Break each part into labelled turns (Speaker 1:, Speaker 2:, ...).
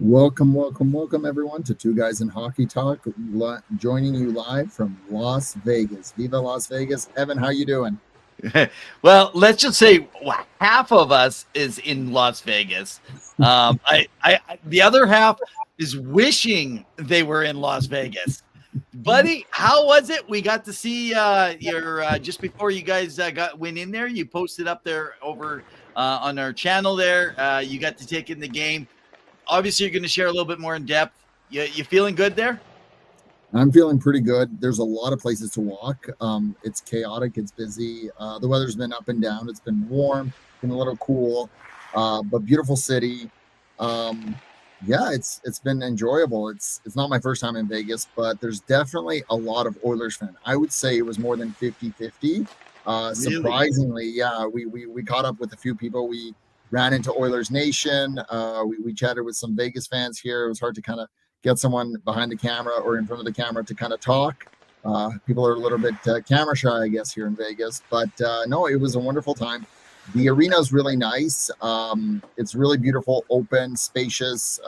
Speaker 1: Welcome, everyone, to Two Guys in Hockey Talk. Joining you live from Las Vegas. Viva Las Vegas. Evan, how you doing?
Speaker 2: Well, let's just say half of us is in Las Vegas. The other half is wishing they were in Las Vegas. Buddy, how was it? We got to see your just before you guys went in there. You posted up there over on our channel there. You got to take in the game. Obviously, you're going to share a little bit more in depth. You feeling good there?
Speaker 1: I'm feeling pretty good. There's a lot of places to walk. It's chaotic. It's busy. The weather's been up and down. It's been warm, been a little cool, but beautiful city. Yeah, it's been enjoyable. It's not my first time in Vegas, but there's definitely a lot of Oilers fans. I would say it was more than 50-50.
Speaker 2: Really?
Speaker 1: Surprisingly, yeah, we caught up with a few people. We ran into Oilers Nation. We chatted with some Vegas fans here. It was hard to kind of get someone behind the camera or in front of the camera to kind of talk. People are a little bit camera shy, I guess, here in Vegas. But no, it was a wonderful time. The arena is really nice. It's really beautiful, open, spacious,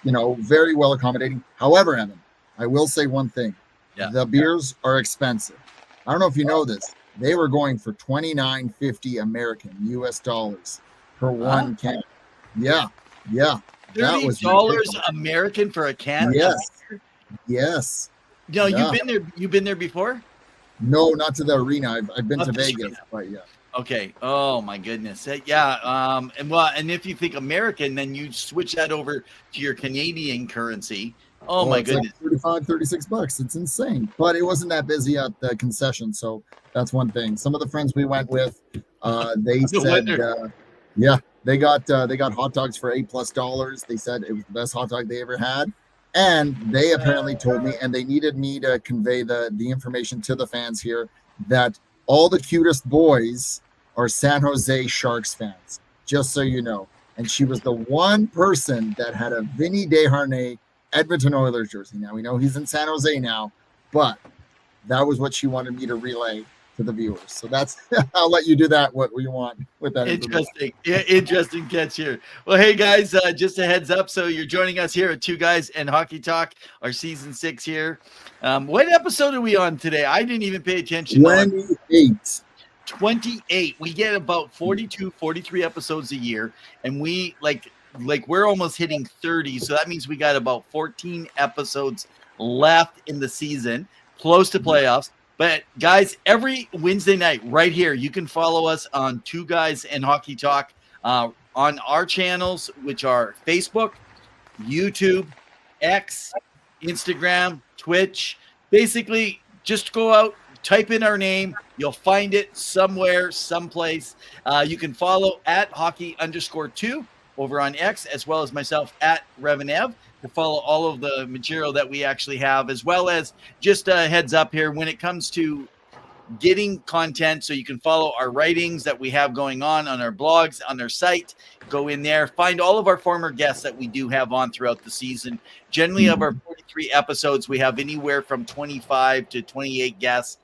Speaker 1: very well accommodating. However, Evan, I will say one thing.
Speaker 2: Yeah.
Speaker 1: The beers are expensive. I don't know if you know this. They were going for $29.50 American US dollars for one can. Yeah.
Speaker 2: $30 American for a can?
Speaker 1: Yes.
Speaker 2: No, yeah. You've been there before?
Speaker 1: No, not to the arena. I've been to Vegas, but yeah.
Speaker 2: Okay. Oh my goodness. Yeah. And if you think American, then you switch that over to your Canadian currency. Oh my goodness.
Speaker 1: Like $35-$36. It's insane. But it wasn't that busy at the concession, so that's one thing. Some of the friends we went with, they said they got hot dogs for $8+ They said it was the best hot dog they ever had. And they apparently told me, and they needed me to convey the information to the fans here, that all the cutest boys are San Jose Sharks fans, just so you know. And she was the one person that had a Vinny Desharnais Edmonton Oilers jersey. Now, we know he's in San Jose now, but that was what she wanted me to relay to the viewers. So that's, I'll let you do that, what you want with that.
Speaker 2: Interesting. Yeah, interesting catch here. Well, hey guys, just a heads up. So you're joining us here at Two Guys and Hockey Talk, our season 6 here. What episode are we on today? I didn't even pay attention. 28. We get about 42, 43 episodes a year, and we like we're almost hitting 30. So that means we got about 14 episodes left in the season, close to playoffs. But guys, every Wednesday night right here, you can follow us on Two Guys and Hockey Talk on our channels, which are Facebook, YouTube, X, Instagram, Twitch. Basically, just go out, type in our name. You'll find it somewhere, someplace. You can follow at hockey_2 over on X, as well as myself at REV to follow all of the material that we actually have, as well as just a heads up here when it comes to getting content. So you can follow our writings that we have going on our blogs, on our site. Go in there, find all of our former guests that we do have on throughout the season. Generally, of our 43 episodes, we have anywhere from 25 to 28 guests.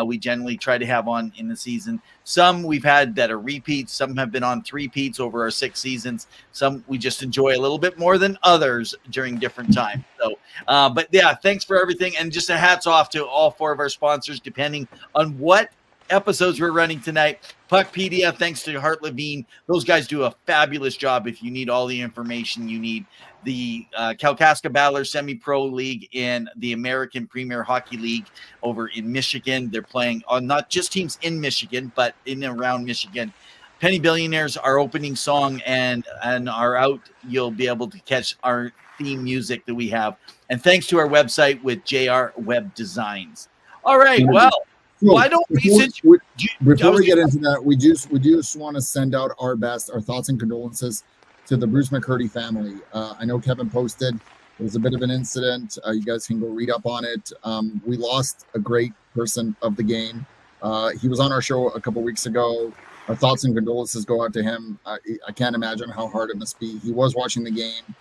Speaker 2: We generally try to have on in the season. Some we've had that are repeats. Some have been on 3-peats over our 6 seasons. Some we just enjoy a little bit more than others during different times. So, but yeah, thanks for everything. And just a hats off to all 4 of our sponsors, depending on what episodes we're running tonight. Puckpedia, thanks to Hart Levine. Those guys do a fabulous job if you need all the information you need. The Kalkaska Battler Semi-Pro League and the American Premier Hockey League over in Michigan. They're playing on not just teams in Michigan, but in and around Michigan. Penny Billionaires, our opening song, and are out. You'll be able to catch our theme music that we have. And thanks to our website with JR Web Designs. All right, well, why don't we
Speaker 1: before we get into that, we just want to send out our thoughts and condolences to the Bruce McCurdy family. I know Kevin posted. It was a bit of an incident. You guys can go read up on it. We lost a great person of the game. He was on our show a couple weeks ago. Our thoughts and condolences go out to him. I can't imagine how hard it must be. He was watching the game.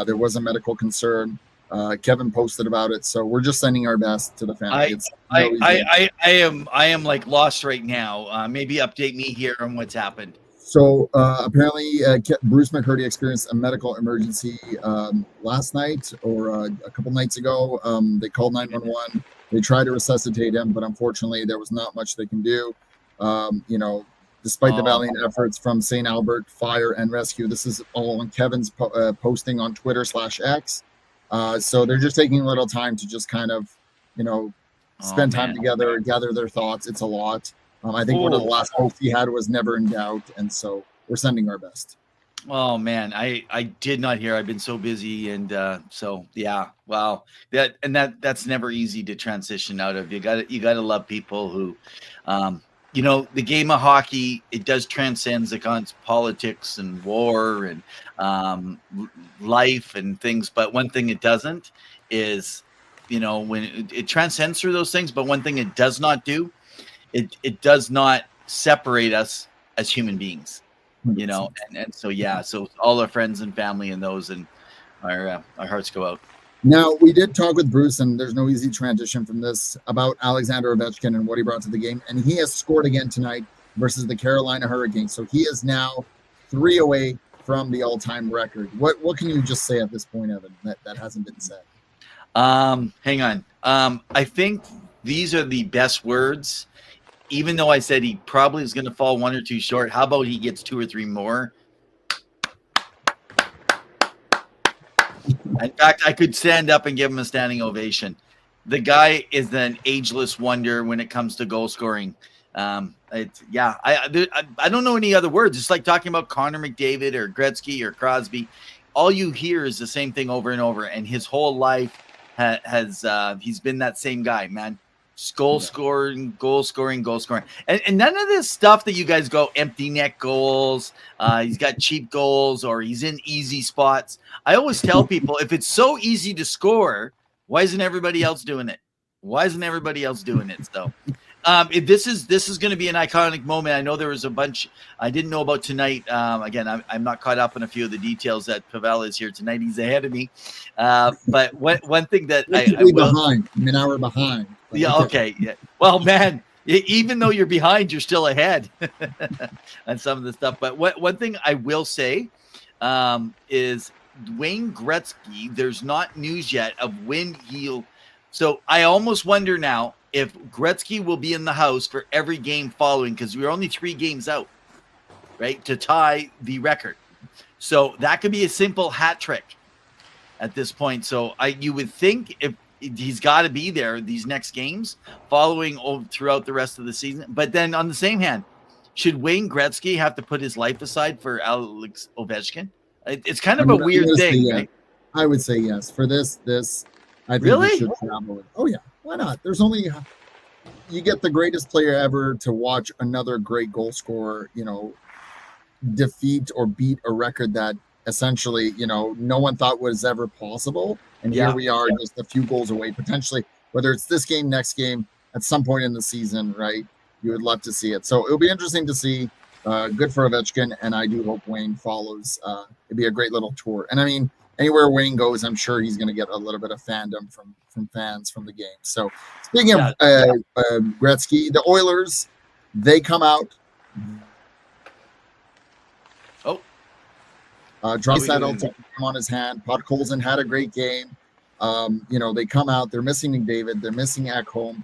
Speaker 1: There was a medical concern. Kevin posted about it, so we're just sending our best to the family.
Speaker 2: I am like lost right now. Maybe update me here on what's happened.
Speaker 1: So apparently, Bruce McCurdy experienced a medical emergency last night or a couple nights ago. They called 911. They tried to resuscitate him, but unfortunately, there was not much they can do. You know, despite the valiant efforts from St. Albert Fire and Rescue, this is all on Kevin's posting on Twitter/X. So they're just taking a little time to just kind of, you know, spend time together, gather their thoughts. It's a lot. I think one of the last posts he had was never in doubt, and so we're sending our best.
Speaker 2: Oh man, I did not hear. I've been so busy, and so yeah, wow. That's never easy to transition out of. You got to love people who, you know, the game of hockey, it does transcends against politics and war and life and things. But one thing it doesn't is, you know, when it transcends through those things. But one thing it does not do. It does not separate us as human beings, you know, and so yeah, so all our friends and family and those, and our hearts go out.
Speaker 1: Now, we did talk with Bruce, and there's no easy transition from this, about Alexander Ovechkin and what he brought to the game, and he has scored again tonight versus the Carolina Hurricanes. So he is now 3 away from the all-time record. What can you just say at this point, Evan, that hasn't been said?
Speaker 2: Hang on. I think these are the best words. Even though I said he probably is going to fall 1 or 2 short, how about he gets 2 or 3 more? In fact, I could stand up and give him a standing ovation. The guy is an ageless wonder when it comes to goal scoring. I don't know any other words. It's like talking about Connor McDavid or Gretzky or Crosby. All you hear is the same thing over and over. And his whole life has he's been that same guy, man. Goal scoring. And none of this stuff that you guys go empty net goals. He's got cheap goals or he's in easy spots. I always tell people, if it's so easy to score, why isn't everybody else doing it? So this is going to be an iconic moment. I know there was a bunch I didn't know about tonight. Again, I'm not caught up in a few of the details that Pawel is here tonight. He's ahead of me. But one thing that
Speaker 1: I'm an hour behind.
Speaker 2: Yeah. Okay. Yeah. Well, man, even though you're behind, you're still ahead on some of the stuff. But one thing I will say is Wayne Gretzky. There's not news yet of when he'll. So I almost wonder now if Gretzky will be in the house for every game following, because we're only 3 games out, right, to tie the record. So that could be a simple hat trick at this point. So you would think if he's got to be there these next games following throughout the rest of the season. But then on the same hand, should Wayne Gretzky have to put his life aside for Alex Ovechkin? It's kind of a weird thing, right?
Speaker 1: I would say yes. For this, I think
Speaker 2: really
Speaker 1: should travel. Oh yeah, why not? There's only you get the greatest player ever to watch another great goal scorer, you know, defeat or beat a record that essentially, you know, no one thought was ever possible. And here we are, just a few goals away, potentially, whether it's this game, next game, at some point in the season, right? You would love to see it. So it'll be interesting to see. Good for Ovechkin, and I do hope Wayne follows. It'd be a great little tour. And I mean, anywhere Wayne goes, I'm sure he's going to get a little bit of fandom from fans from the game. So speaking of Gretzky, the Oilers, they come out. Draisaitl took him on his hand. Podkolzin had a great game. You know, they come out. They're missing McDavid. They're missing Ekholm.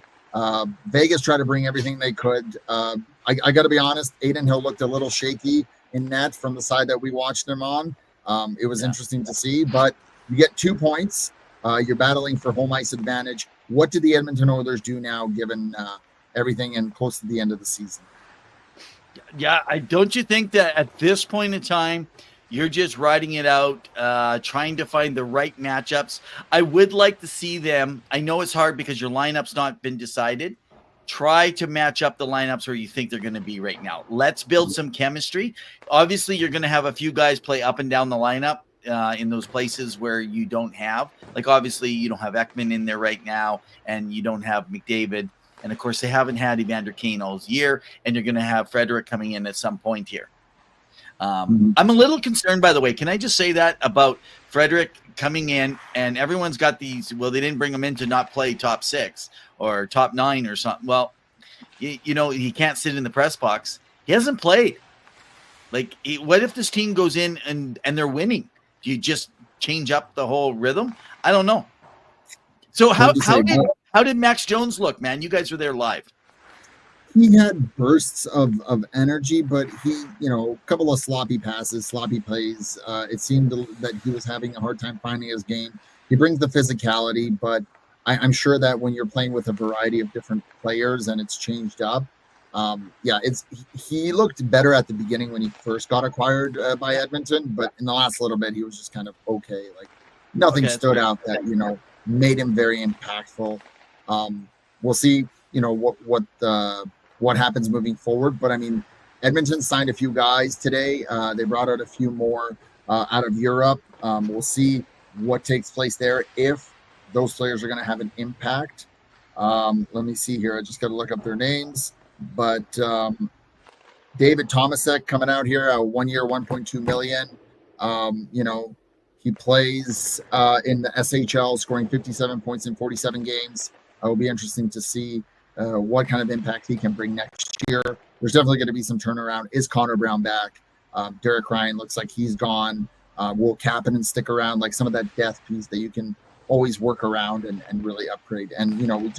Speaker 1: Vegas tried to bring everything they could. I got to be honest, Adin Hill looked a little shaky in net from the side that we watched him on. It was interesting to see, but you get 2 points. You're battling for home ice advantage. What did the Edmonton Oilers do now, given everything and close to the end of the season?
Speaker 2: Yeah, don't you think that at this point in time, you're just riding it out, trying to find the right matchups? I would like to see them. I know it's hard because your lineup's not been decided. Try to match up the lineups where you think they're going to be right now. Let's build some chemistry. Obviously, you're going to have a few guys play up and down the lineup in those places where you don't have. Like, obviously, you don't have Ekman in there right now, and you don't have McDavid. And, of course, they haven't had Evander Kane all year, and you're going to have Frederick coming in at some point here. I'm a little concerned, by the way. Can I just say that about Frederick coming in, and everyone's got these, well, they didn't bring him in to not play top 6 or top 9 or something. Well, you know, he can't sit in the press box. He hasn't played. Like, what if this team goes in and they're winning? Do you just change up the whole rhythm? I don't know. So how did Max Jones look, man? You guys were there live.
Speaker 1: He had bursts of energy, but he, a couple of sloppy passes, sloppy plays. It seemed that he was having a hard time finding his game. He brings the physicality, but I'm sure that when you're playing with a variety of different players and it's changed up, he looked better at the beginning when he first got acquired by Edmonton, but in the last little bit, he was just kind of okay. Like nothing stood out that made him very impactful. We'll see, what happens moving forward. But I mean, Edmonton signed a few guys today. They brought out a few more out of Europe. We'll see what takes place there if those players are going to have an impact. Let me see here. I just got to look up their names. But David Tomasek coming out here, 1 year, $1.2 million. He plays in the SHL, scoring 57 points in 47 games. It will be interesting to see what kind of impact he can bring next year. There's definitely going to be some turnaround. Is Connor Brown back? Derek Ryan looks like he's gone. Will Kapanen stick around? Like some of that depth piece that you can always work around and really upgrade. And,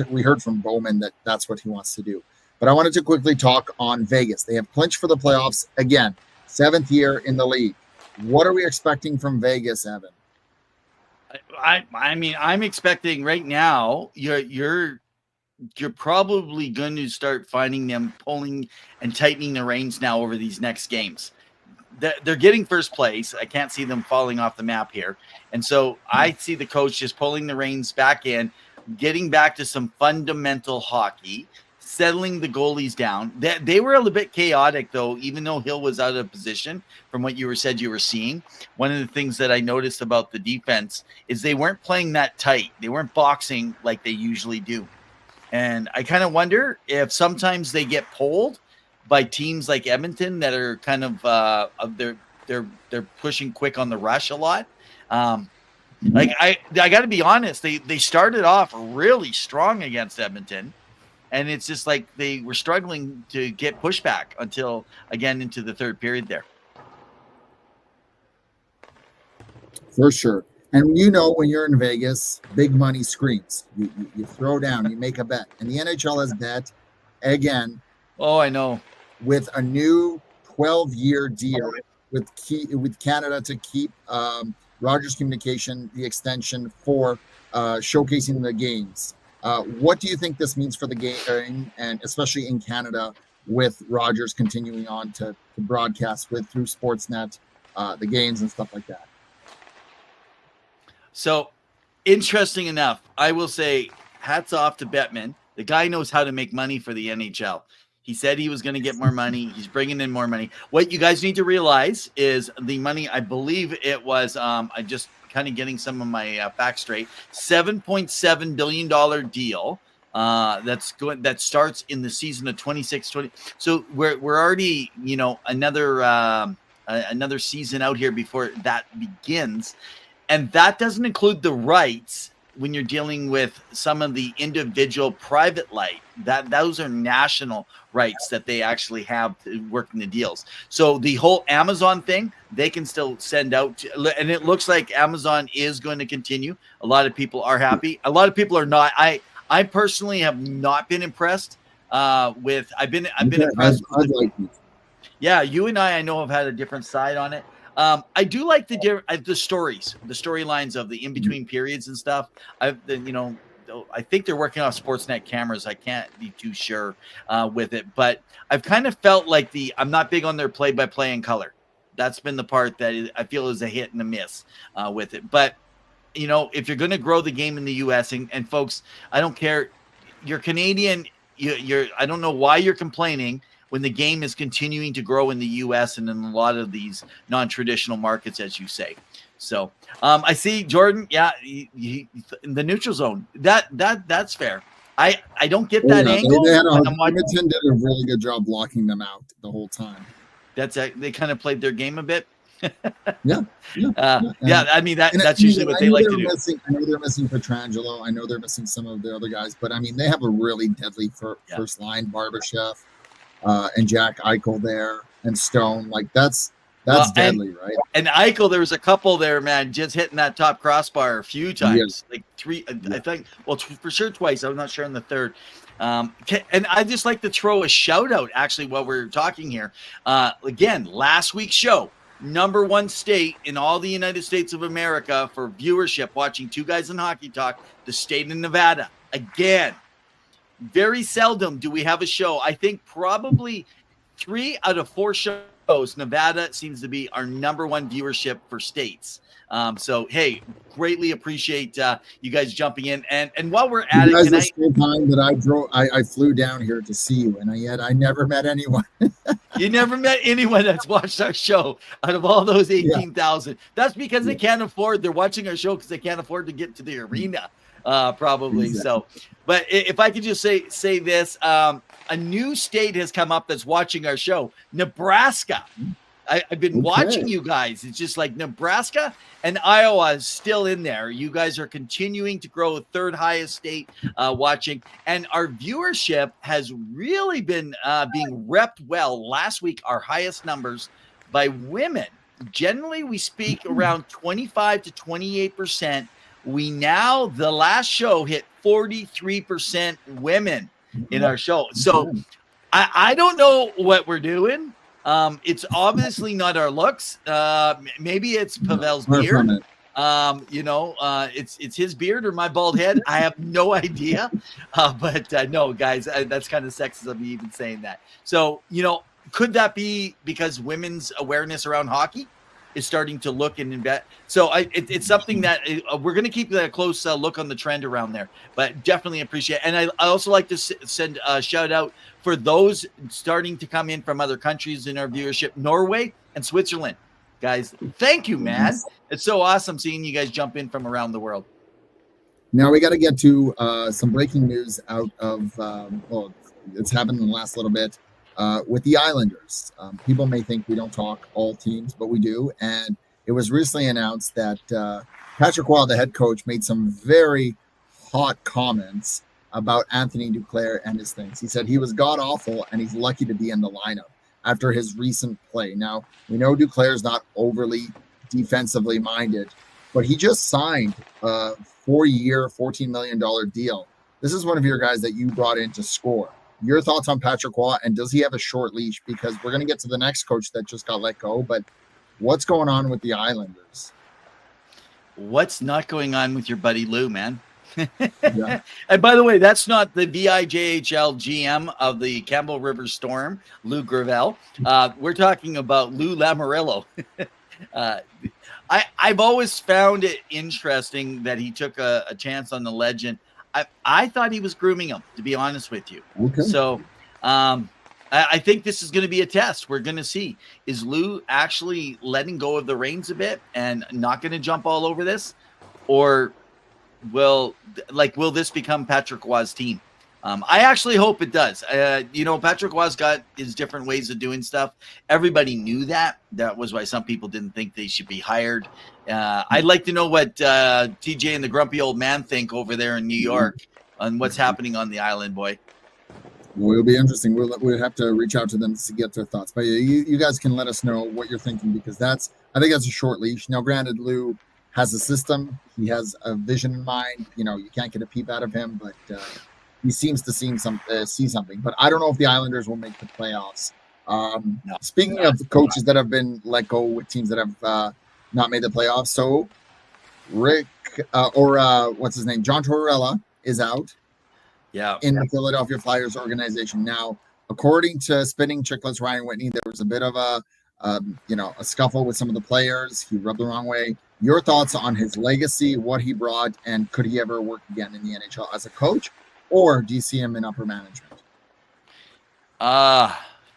Speaker 1: we heard from Bowman that that's what he wants to do. But I wanted to quickly talk on Vegas. They have clinched for the playoffs again, 7th year in the league. What are we expecting from Vegas, Evan?
Speaker 2: I mean, I'm expecting right now you're probably going to start finding them pulling and tightening the reins now over these next games. They're getting first place. I can't see them falling off the map here. And so I see the coach just pulling the reins back in, getting back to some fundamental hockey, settling the goalies down. They were a little bit chaotic, though, even though Hill was out of position from what you said you were seeing. One of the things that I noticed about the defense is they weren't playing that tight. They weren't boxing like they usually do. And I kind of wonder if sometimes they get pulled by teams like Edmonton that are kind of they're pushing quick on the rush a lot. Like I got to be honest, they started off really strong against Edmonton. And it's just like they were struggling to get pushback until, again, into the third period there.
Speaker 1: For sure. And when you're in Vegas, big money screams. You throw down, you make a bet. And the NHL has bet again.
Speaker 2: Oh, I know.
Speaker 1: With a new 12-year deal with Canada to keep Rogers Communication, the extension for showcasing the games. What do you think this means for the game, and especially in Canada, with Rogers continuing on to broadcast through Sportsnet, the games and stuff like that?
Speaker 2: So, interesting enough, I will say hats off to Bettman. The guy knows how to make money for the NHL. He said he was going to get more money. He's bringing in more money. What you guys need to realize is the money, I believe it was, I just kind of getting some of my facts straight, $7.7 billion deal that starts in the season of 26-20. So we're already, another season out here before that begins. And that doesn't include the rights when you're dealing with some of the individual private light. Those are national rights that they actually have to work in the deals. So the whole Amazon thing, they can still send out and it looks like Amazon is going to continue. A lot of people are happy. A lot of people are not. I personally have not been impressed with. I've been impressed. Yeah, you and I know have had a different side on it. I do like the stories, the storylines of the in-between periods and stuff. I think they're working off Sportsnet cameras. I can't be too sure with it, but I've kind of felt like I'm not big on their play-by-play in color. That's been the part that I feel is a hit and a miss with it. But, if you're going to grow the game in the U.S. and folks, I don't care. You're Canadian. I don't know why you're complaining when the game is continuing to grow in the U.S. and in a lot of these non-traditional markets, as you say. So I see Jordan. Yeah, in the neutral zone. That's fair. I don't get that angle.
Speaker 1: Edmonton did a really good job blocking them out the whole time.
Speaker 2: They kind of played their game a bit.
Speaker 1: Yeah.
Speaker 2: I mean that's usually what they like to do.
Speaker 1: I know they're missing Pietrangelo. I know they're missing some of the other guys, but I mean they have a really deadly first line, Barbashev. And Jack Eichel there. and Stone. Like that's deadly, right?
Speaker 2: And Eichel, there was a couple there, man, just hitting that top crossbar a few times, like three, I think. Well, for sure twice. I'm not sure on the third. And I just like to throw a shout out, actually, while we're talking here. Again, last week's show, #1 state in all the United States of America for viewership, watching Two Guys in Hockey Talk, the state of Nevada. Again, very seldom do we have a show. I think probably 3 out of 4 shows, Nevada seems to be our #1 viewership for states. So, hey, greatly appreciate you guys jumping in. And while we're at
Speaker 1: you
Speaker 2: it,
Speaker 1: guys the time that I flew down here to see you, and yet I never met anyone.
Speaker 2: You never met anyone that's watched our show out of all those 18,000. That's because they can't afford. They're watching our show because they can't afford to get to the arena, probably. Exactly. So, but if I could just say this, a new state has come up that's watching our show, Nebraska. I've been watching you guys. It's just like Nebraska and Iowa is still in there. You guys are continuing to grow, 3rd highest state watching. And our viewership has really been being repped well. Last week, our highest numbers by women. Generally, we speak around 25 to 28%. We now, the last show, hit 43% women in our show. So I don't know what we're doing. It's obviously not our looks. Maybe it's Pawel's beard. It's his beard or my bald head. I have no idea. But no, guys, that's kind of sexist of me even saying that. So, could that be because women's awareness around hockey is starting to look and invest? So it's something that we're going to keep a close look on the trend around there, but definitely appreciate it. And I also like to send a shout out for those starting to come in from other countries in our viewership, Norway and Switzerland. Guys, thank you, man. It's so awesome seeing you guys jump in from around the world.
Speaker 1: Now we got to get to some breaking news out of, it's happened in the last little bit with the Islanders. People may think we don't talk all teams, but we do. And it was recently announced that Patrick Pawel, the head coach, made some very hot comments about Anthony Duclair and his things. He said he was god-awful and he's lucky to be in the lineup after his recent play. Now, we know Duclair's not overly defensively minded, but he just signed a 4-year, $14 million deal. This is one of your guys that you brought in to score. Your thoughts on Patrick Pawel, and does he have a short leash? Because we're going to get to the next coach that just got let go, but what's going on with the Islanders?
Speaker 2: What's not going on with your buddy Lou, man? Yeah. And by the way, that's not the VIJHL GM of the Campbell River Storm, Lou Gravel. We're talking about Lou Lamoriello. I've always found it interesting that he took a chance on the legend. I thought he was grooming him, to be honest with you. Okay. So I think this is going to be a test. We're going to see, is Lou actually letting go of the reins a bit and not going to jump all over this, or will this become Patrick Roy's team? I actually hope it does. Patrick Roy's got his different ways of doing stuff. Everybody knew that. That was why some people didn't think they should be hired. I'd like to know what TJ and the grumpy old man think over there in New York on what's happening on the island, boy.
Speaker 1: Well, it'll be interesting. We'll have to reach out to them to get their thoughts. But you guys can let us know what you're thinking, because I think that's a short leash. Now, granted, Lou has a system. He has a vision in mind. You can't get a peep out of him, but he seems to see something. But I don't know if the Islanders will make the playoffs. Speaking of coaches that have been let go with teams that have not made the playoffs, so what's his name? John Tortorella is out. Yeah, in the Philadelphia Flyers organization. Now, according to Spinning Chicklets Ryan Whitney, there was a bit of a scuffle with some of the players. He rubbed the wrong way. Your thoughts on his legacy, what he brought, and could he ever work again in the NHL as a coach, or do you see him in upper management?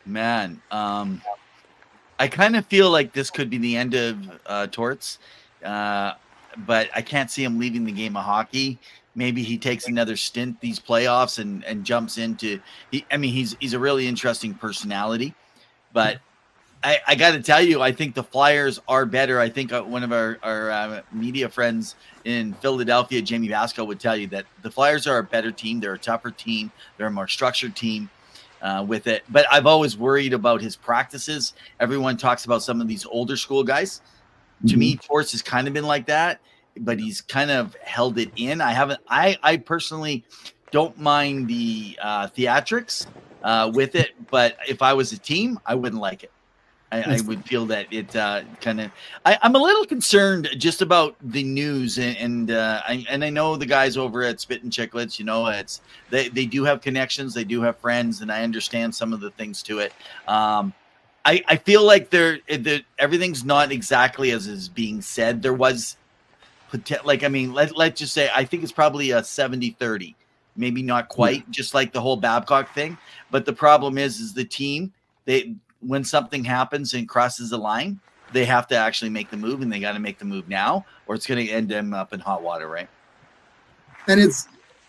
Speaker 2: Man, I kind of feel like this could be the end of Torts, but I can't see him leaving the game of hockey. Maybe he takes another stint these playoffs and jumps into. He's a really interesting personality, but I got to tell you, I think the Flyers are better. I think one of our media friends in Philadelphia, Jamie Vasco, would tell you that the Flyers are a better team. They're a tougher team. They're a more structured team. with it. But I've always worried about his practices. Everyone talks about some of these older school guys. To me, Torts has kind of been like that, but he's kind of held it in. I personally don't mind the theatrics with it, but if I was a team, I wouldn't like it. I would feel that it kind of. I'm a little concerned just about the news, and I know the guys over at Spit and Chicklets. You know, they do have connections, they do have friends, and I understand some of the things to it. I feel like everything's not exactly as is being said. There was, let's just say I think it's probably a 70-30, maybe not quite, just like the whole Babcock thing. But the problem is the team when something happens and crosses the line, they have to actually make the move, and they got to make the move now, or it's going to end them up in hot water, right?
Speaker 1: And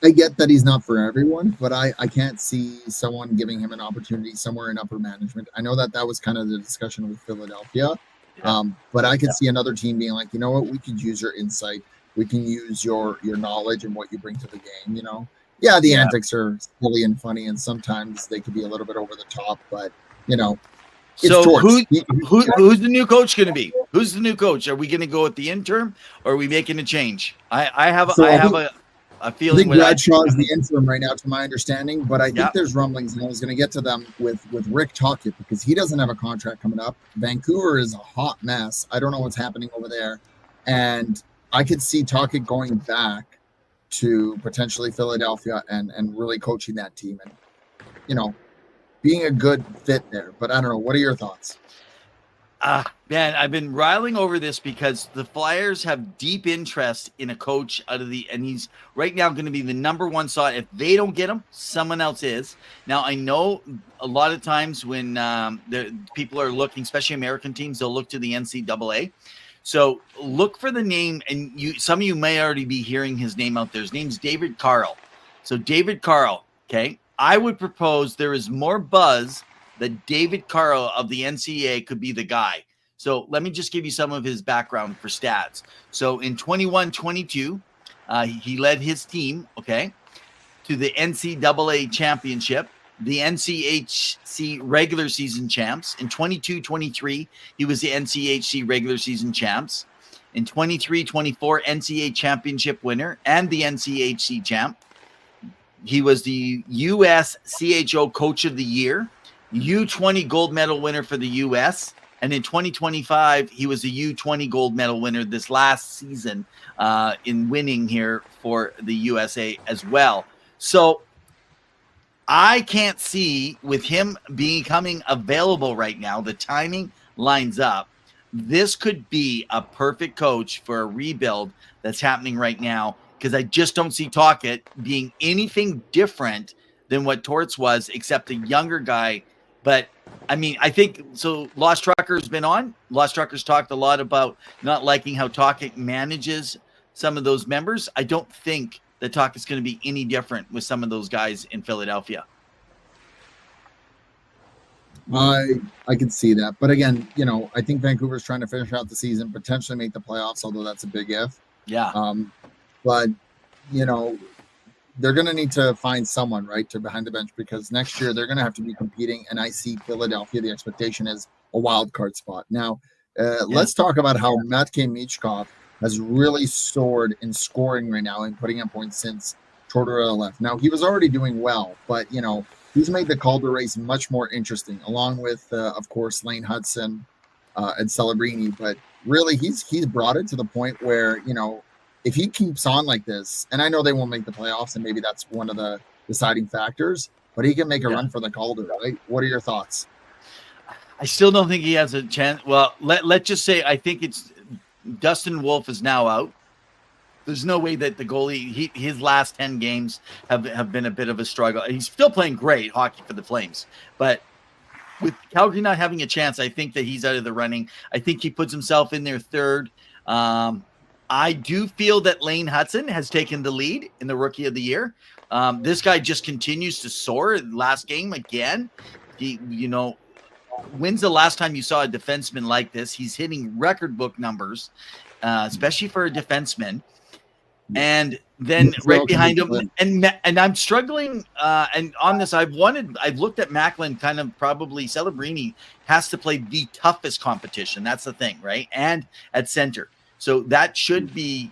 Speaker 1: I get that he's not for everyone, but I can't see someone giving him an opportunity somewhere in upper management. I know that was kind of the discussion with Philadelphia, but I could see another team being like, you know what, we could use your insight, we can use your knowledge and what you bring to the game. You know, the antics are silly and funny, and sometimes they could be a little bit over the top, but you know.
Speaker 2: So who's the new coach going to be? Who's the new coach? Are we going to go with the interim, or are we making a change? I have a feeling.
Speaker 1: I think Bradshaw is the interim right now, to my understanding, but I think there's rumblings, and I was going to get to them with Rick Tocchet, because he doesn't have a contract coming up. Vancouver is a hot mess. I don't know what's happening over there, and I could see Tocchet going back to potentially Philadelphia and really coaching that team, and you know, being a good fit there. But I don't know. What are your thoughts?
Speaker 2: Man, I've been riling over this because the Flyers have deep interest in a coach and he's right now going to be the number one slot. If they don't get him, someone else is. Now, I know a lot of times when the people are looking, especially American teams, they'll look to the NCAA. So look for the name, and some of you may already be hearing his name out there. His name's David Carl. So David Carl, okay? I would propose there is more buzz that David Carl of the NCAA could be the guy. So let me just give you some of his background for stats. So in 21-22, he led his team, okay, to the NCAA championship, the NCHC regular season champs. In 22-23, he was the NCHC regular season champs. In 23-24, NCAA championship winner and the NCHC champ. He was the U.S. CHO Coach of the Year, U20 gold medal winner for the U.S., and in 2025, he was a U20 gold medal winner this last season in winning here for the USA as well. So I can't see, with him becoming available right now, the timing lines up. This could be a perfect coach for a rebuild that's happening right now, because I just don't see Tocchet being anything different than what Torts was, except a younger guy. But, I mean, I think – so Lost Trucker's been on. Lost Trucker's talked a lot about not liking how Tocchet manages some of those members. I don't think that Tocchet's going to be any different with some of those guys in Philadelphia.
Speaker 1: I can see that. But, again, you know, I think Vancouver's trying to finish out the season, potentially make the playoffs, although that's a big if.
Speaker 2: Yeah.
Speaker 1: But, you know, they're going to need to find someone, right, to behind the bench, because next year they're going to have to be competing. And I see Philadelphia, the expectation is a wild card spot. Now, let's talk about how Matvei Michkov has really soared in scoring right now and putting up points since Tortorella left. Now, he was already doing well, but, you know, he's made the Calder race much more interesting, along with, of course, Lane Hudson and Celebrini. But really, he's brought it to the point where, you know, if he keeps on like this, and I know they won't make the playoffs, and maybe that's one of the deciding factors, but he can make a run for the Calder, right? What are your thoughts?
Speaker 2: I still don't think he has a chance. Well, let's just say I think it's Dustin Wolf is now out. There's no way that the goalie, his last 10 games have been a bit of a struggle. He's still playing great hockey for the Flames, but with Calgary not having a chance, I think that he's out of the running. I think he puts himself in there third. I do feel that Lane Hudson has taken the lead in the Rookie of the Year. This guy just continues to soar. Last game again, when's the last time you saw a defenseman like this? He's hitting record book numbers, especially for a defenseman. And then
Speaker 1: He's
Speaker 2: right
Speaker 1: well
Speaker 2: behind him,
Speaker 1: connected.
Speaker 2: and I'm struggling. And on this, I've looked at Macklin, kind of probably Celebrini has to play the toughest competition. That's the thing, right? And at center, so that should be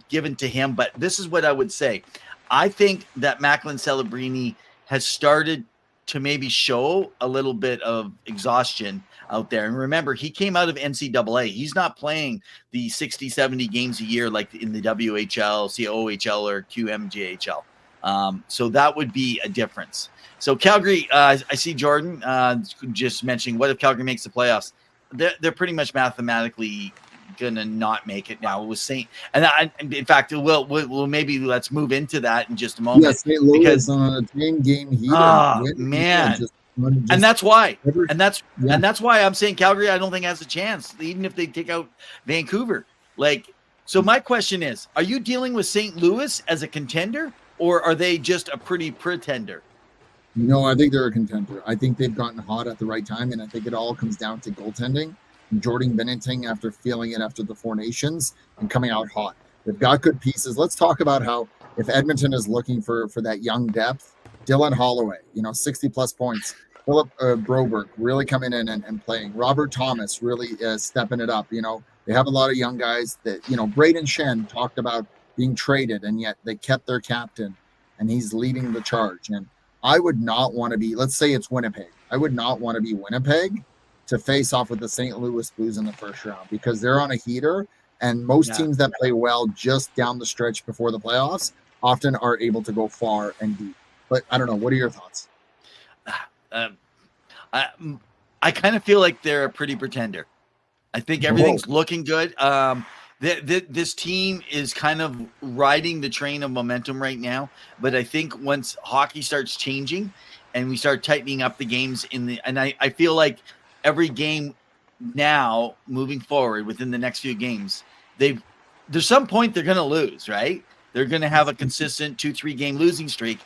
Speaker 2: given to him. But this is what I would say. I think that Macklin Celebrini has started to maybe show a little bit of exhaustion out there. And remember, he came out of NCAA. He's not playing the 60, 70 games a year like in the WHL, COHL, or QMJHL. So that would be a difference. So Calgary, I see Jordan just mentioning, what if Calgary makes the playoffs? They're pretty much mathematically gonna not make it now. It was St. And in fact, we'll maybe let's move into that in just a moment.
Speaker 1: Yeah, St. Louis
Speaker 2: because
Speaker 1: on a 10-game heater.
Speaker 2: Man. And that's why. And that's why I'm saying Calgary, I don't think has a chance, even if they take out Vancouver. Like, so my question is, are you dealing with St. Louis as a contender, or are they just a pretty pretender?
Speaker 1: No, I think they're a contender. I think they've gotten hot at the right time, and I think it all comes down to goaltending. Jordan Binnington, after feeling it after the Four Nations and coming out hot. They've got good pieces. Let's talk about how, if Edmonton is looking for that young depth, Dylan Holloway, 60+ points. Philip Broberg really coming in and playing. Robert Thomas really stepping it up. They have a lot of young guys that, Braden Shen talked about being traded, and yet they kept their captain, and he's leading the charge. And I would not want to be, let's say it's Winnipeg. I would not want to be Winnipeg to face off with the St. Louis Blues in the first round, because they're on a heater, and most teams that play well just down the stretch before the playoffs often are able to go far and deep. But I don't know. What are your thoughts?
Speaker 2: I kind of feel like they're a pretty pretender. I think everything's looking good. This team is kind of riding the train of momentum right now, but I think once hockey starts changing and we start tightening up the games I feel like every game now moving forward within the next few games, there's some point they're going to lose, right? They're going to have a consistent 2-3 game losing streak.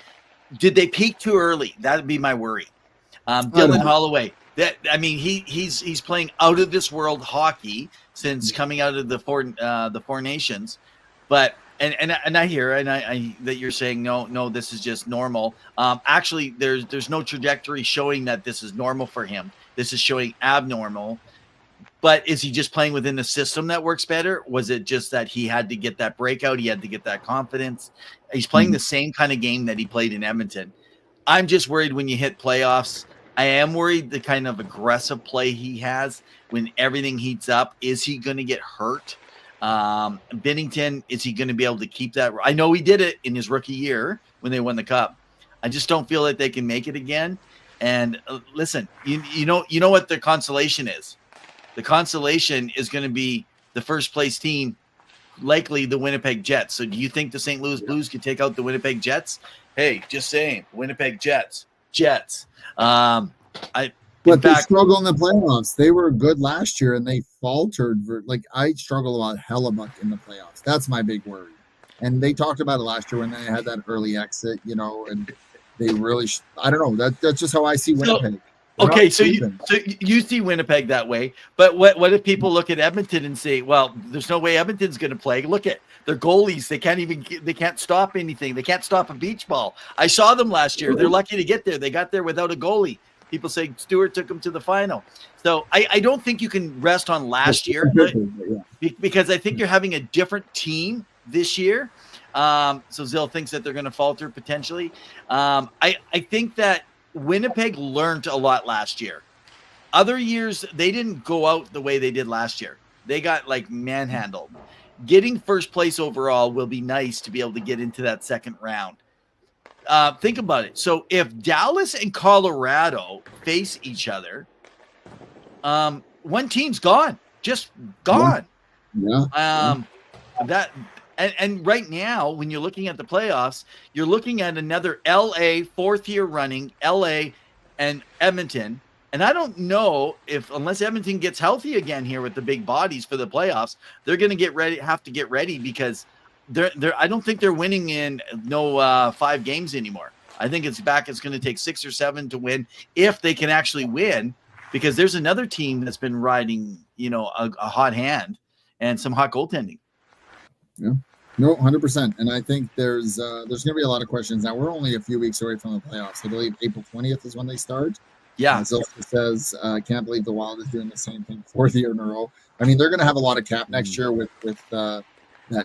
Speaker 2: Did they peak too early? That'd be my worry. Dylan Holloway, he's playing out of this world hockey since coming out of the Four Nations, but and I hear that you're saying no, this is just normal. Actually, there's no trajectory showing that this is normal for him. This is showing abnormal. But is he just playing within the system that works better? Was it just that he had to get that breakout? He had to get that confidence. He's playing the same kind of game that he played in Edmonton. I'm just worried when you hit playoffs. I am worried the kind of aggressive play he has when everything heats up. Is he going to get hurt? Binnington, is he going to be able to keep that? I know he did it in his rookie year when they won the cup. I just don't feel that they can make it again. And listen, you know what the consolation is? The consolation is going to be the first place team, likely the Winnipeg Jets. So do you think the St. Louis Blues could take out the Winnipeg Jets? Hey, just saying, Winnipeg Jets.
Speaker 1: But they struggled in the playoffs. They were good last year, and they faltered. I struggle about Hellebuck in the playoffs. That's my big worry. And they talked about it last year when they had that early exit, and they really, I don't know. That's just how I see Winnipeg.
Speaker 2: So you see Winnipeg that way, but what if people look at Edmonton and say, well, there's no way Edmonton's going to play? Look at their goalies; they can't stop anything. They can't stop a beach ball. I saw them last year. They're lucky to get there. They got there without a goalie. People say Stewart took them to the final. So I don't think you can rest on last year, because I think you're having a different team this year. So Zill thinks that they're going to falter potentially. I think that Winnipeg learned a lot last year. Other years, they didn't go out the way they did last year. They got manhandled. Getting first place overall will be nice to be able to get into that second round. Think about it. So if Dallas and Colorado face each other, one team's gone, just gone. And right now, when you're looking at the playoffs, you're looking at another LA, fourth year running, LA and Edmonton. And I don't know unless Edmonton gets healthy again here with the big bodies for the playoffs, they're going to have to get ready, because I don't think they're winning in 5 games anymore. I think it's going to take 6 or 7 to win, if they can actually win, because there's another team that's been riding, a hot hand and some hot goaltending.
Speaker 1: Yeah. No, 100%. And I think there's going to be a lot of questions. Now, we're only a few weeks away from the playoffs. I believe April 20th is when they start.
Speaker 2: Yeah.
Speaker 1: Zilska says, can't believe the Wild is doing the same thing fourth year in a row. I mean, they're going to have a lot of cap next year with that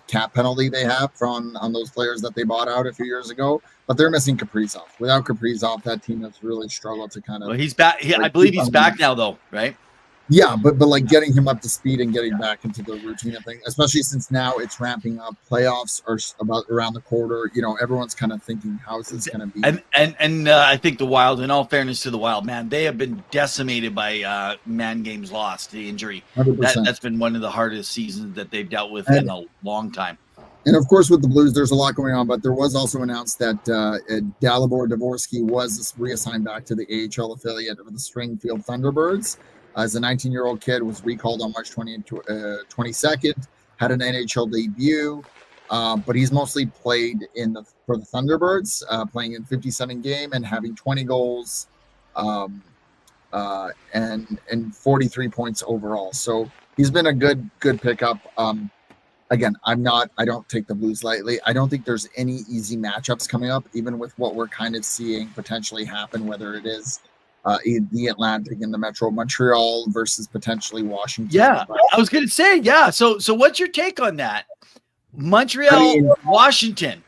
Speaker 1: cap penalty they have on those players that they bought out a few years ago. But they're missing Kaprizov. Without Kaprizov, that team has really struggled to kind of.
Speaker 2: Well, he's back. I believe he's back now, though, right?
Speaker 1: Yeah, but like getting him up to speed and getting back into the routine of things, especially since now it's ramping up. Playoffs are about around the corner. You know, everyone's kind of thinking, how's this going to be?
Speaker 2: And I think the Wild, in all fairness to the Wild, man, they have been decimated by man games lost, the injury. That's been one of the hardest seasons that they've dealt with in a long time.
Speaker 1: And of course, with the Blues, there's a lot going on, but there was also announced that Dalibor Dvorsky was reassigned back to the AHL affiliate of the Springfield Thunderbirds. As a 19-year-old kid, was recalled on March 22nd, had an NHL debut, but he's mostly played for the Thunderbirds, playing in 57 games and having 20 goals and 43 points overall. So he's been a good pickup. Again, I don't take the Blues lightly. I don't think there's any easy matchups coming up, even with what we're kind of seeing potentially happen, whether it is the Atlantic and the Metro, Montreal versus potentially Washington.
Speaker 2: Yeah, I was going to say, yeah. So what's your take on that? Montreal, Washington.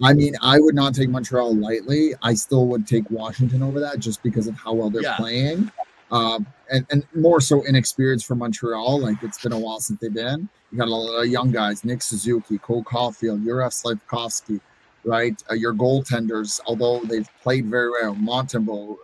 Speaker 1: I mean, I would not take Montreal lightly. I still would take Washington over that just because of how well they're playing. And more so inexperience for Montreal. Like, it's been a while since they've been. You got a lot of young guys, Nick Suzuki, Cole Caulfield, Juraj Slafkovsky, right? Your goaltenders, although they've played very well, Montembeault,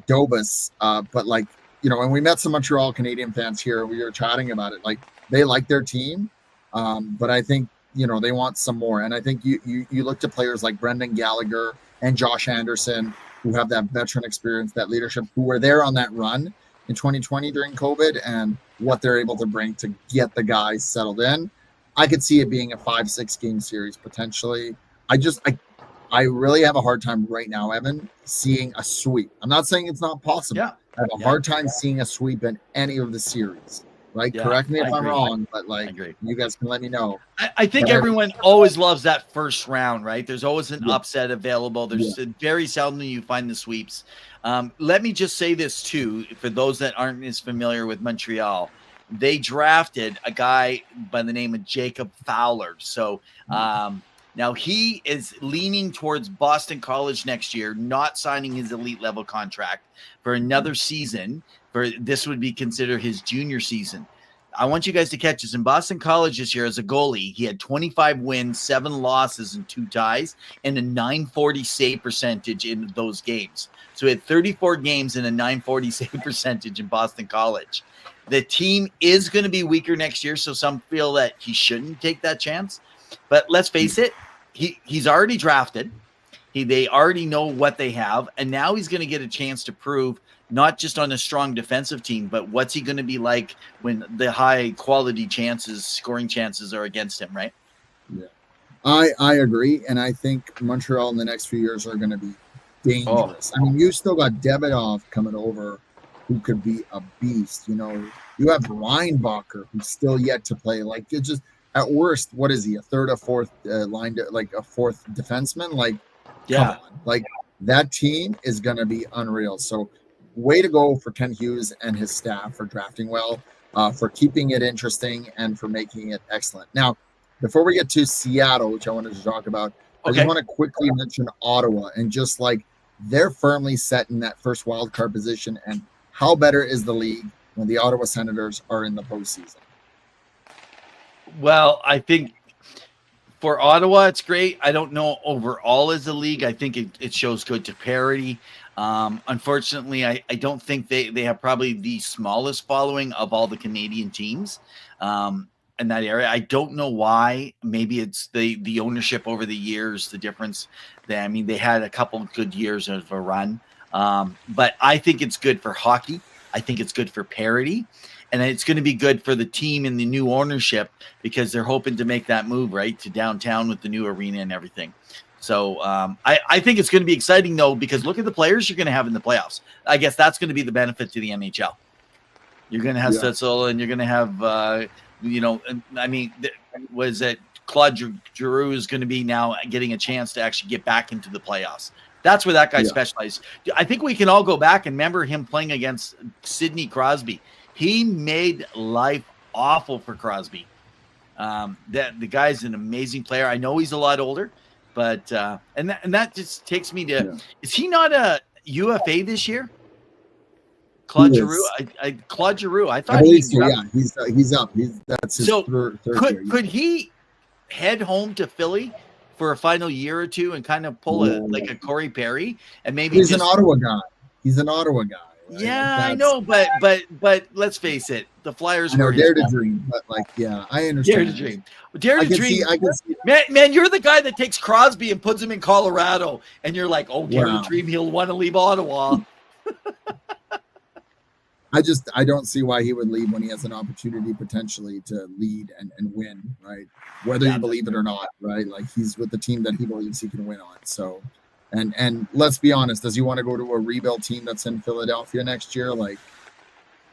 Speaker 1: Dobas, but like, you know, when we met some Montreal Canadian fans here, we were chatting about it. Like, they like their team, but I think, you know, they want some more. And I think you look to players like Brendan Gallagher and Josh Anderson, who have that veteran experience, that leadership, who were there on that run in 2020 during COVID, and what they're able to bring to get the guys settled in. I could see it being a 5-6 game series potentially. I really have a hard time right now, Evan, seeing a sweep. I'm not saying it's not possible.
Speaker 2: Yeah.
Speaker 1: I have a hard time seeing a sweep in any of the series. Right?
Speaker 2: Yeah,
Speaker 1: correct me if I'm wrong, but like, you guys can let me know.
Speaker 2: I think everyone always loves that first round, right? There's always an upset available. There's very seldom you find the sweeps. Let me just say this too, for those that aren't as familiar with Montreal, they drafted a guy by the name of Jacob Fowler. So now he is leaning towards Boston College next year, not signing his elite level contract for another season. This would be considered his junior season. I want you guys to catch this. In Boston College this year as a goalie, he had 25 wins, 7 losses, and 2 ties, and a .940 save percentage in those games. So he had 34 games and a .940 save percentage in Boston College. The team is going to be weaker next year, so some feel that he shouldn't take that chance. But let's face it, he's already drafted. They already know what they have, and now he's going to get a chance to prove not just on a strong defensive team, but what's he going to be like when the high quality scoring chances are against him, right?
Speaker 1: Yeah, I agree, and I think Montreal in the next few years are going to be dangerous. I mean, you still got Davidoff coming over, who could be a beast. You know, you have Reinbacher, who's still yet to play. Like, it's just at worst, what is he? A third, a fourth line, like a fourth defenseman? Like, come on. Like, that team is going to be unreal. So, way to go for Ken Hughes and his staff for drafting well, for keeping it interesting, and for making it excellent. Now, before we get to Seattle, which I wanted to talk about, I just want to quickly mention Ottawa, and just like, they're firmly set in that first wild card position. And how better is the league when the Ottawa Senators are in the postseason?
Speaker 2: Well, I think for Ottawa, it's great. I don't know overall as a league. I think it shows good to parity. Unfortunately, I don't think they have probably the smallest following of all the Canadian teams in that area. I don't know why. Maybe it's the ownership over the years, the difference. I mean, they had a couple of good years of a run, but I think it's good for hockey. I think it's good for parity, and it's going to be good for the team and the new ownership, because they're hoping to make that move right to downtown with the new arena and everything. So I think it's going to be exciting, though, because look at the players you're going to have in the playoffs. I guess that's going to be the benefit to the NHL. You're going to have Stützle, and you're going to have, I mean, was it Claude Giroux is going to be now getting a chance to actually get back into the playoffs. That's where that guy specialized. I think we can all go back and remember him playing against Sidney Crosby. He made life awful for Crosby. The guy's an amazing player. I know he's a lot older, but and that just takes me to is he not a UFA this year? Claude Giroux. Claude Giroux. I thought
Speaker 1: believe so. Yeah, he's up. That's his third year.
Speaker 2: Could he head home to Philly for a final year or two and kind of pull a Corey Perry and maybe
Speaker 1: he's an Ottawa guy. He's an Ottawa guy. Right?
Speaker 2: Yeah, I know, but let's face it, the Flyers were
Speaker 1: dare to dream, but I understand.
Speaker 2: Dare to dream. Dare to dream. I can see. Man, you're the guy that takes Crosby and puts him in Colorado, and you're like, oh, dare to dream, he'll want to leave Ottawa.
Speaker 1: I don't see why he would leave when he has an opportunity potentially to lead and win, right? Whether you believe it or not, right? Like he's with the team that he believes he can win on. So, and let's be honest, does he want to go to a rebuild team that's in Philadelphia next year? Like,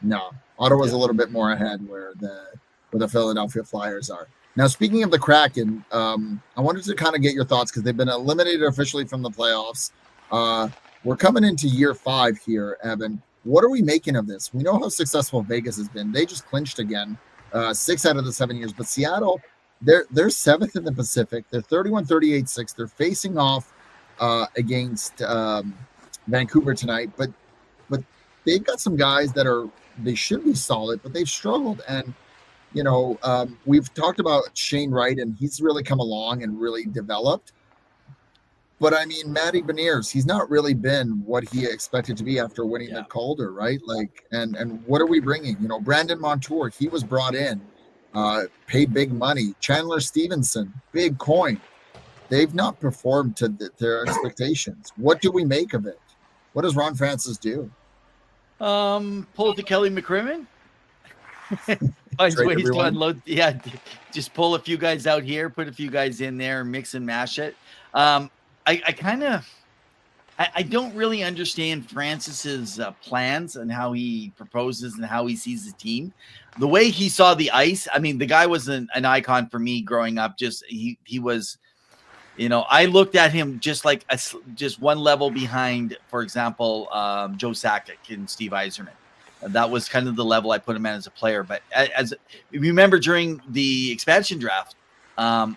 Speaker 1: no. Ottawa's a little bit more ahead where the Philadelphia Flyers are. Now, speaking of the Kraken, I wanted to kind of get your thoughts because they've been eliminated officially from the playoffs. We're coming into year 5 here, Evan. What are we making of this? We know how successful Vegas has been. They just clinched again, 6 out of the 7 years. But Seattle, they're 7th in the Pacific. They're 31-38-6. They're facing off against Vancouver tonight. But they've got some guys they should be solid, but they've struggled. And we've talked about Shane Wright, and he's really come along and really developed. But I mean, Matty Beniers, he's not really been what he expected to be after winning the Calder, right? Like, and what are we bringing? Brandon Montour, he was brought in, paid big money. Chandler Stevenson, big coin. They've not performed to their expectations. What do we make of it? What does Ron Francis do?
Speaker 2: Pull to Kelly McCrimmon. Finds ways to unload. Yeah, just pull a few guys out here, put a few guys in there, mix and mash it. I don't really understand Francis's plans and how he proposes and how he sees the team. The way he saw the ice, I mean, the guy was an icon for me growing up. Just he was, I looked at him just like just one level behind, for example, Joe Sakic and Steve Yzerman. That was kind of the level I put him at as a player. But as remember during the expansion draft,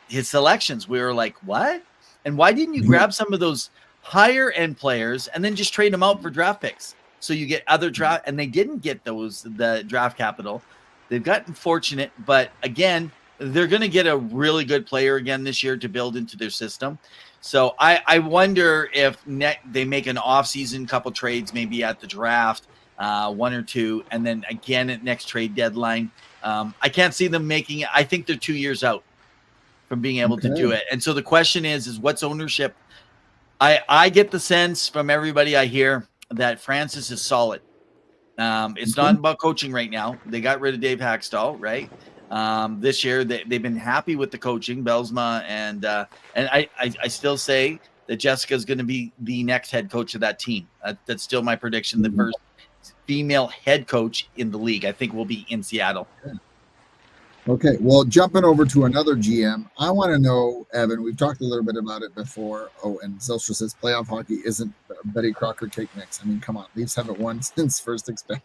Speaker 2: his selections, we were like, what? And why didn't you grab some of those higher end players and then just trade them out for draft picks? So you get other draft, and they didn't get the draft capital. They've gotten fortunate, but again, they're going to get a really good player again this year to build into their system. So I wonder if they make an off-season couple trades, maybe at the draft, 1 or 2, and then again at next trade deadline. I can't see them making it. I think they're 2 years out from being able to do it. And so the question is what's ownership? I get the sense from everybody I hear that Francis is solid. It's not about coaching right now. They got rid of Dave Haxtell, right? This year they've been happy with the coaching, Belsma, and I still say that Jessica is going to be the next head coach of that team. That's still my prediction. The first female head coach in the league, I think, will be in Seattle.
Speaker 1: Okay, well, jumping over to another GM, I want to know, Evan, we've talked a little bit about it before. Oh, and Zylstra says playoff hockey isn't Betty Crocker cake mix. I mean, come on, Leafs haven't won since first expansion.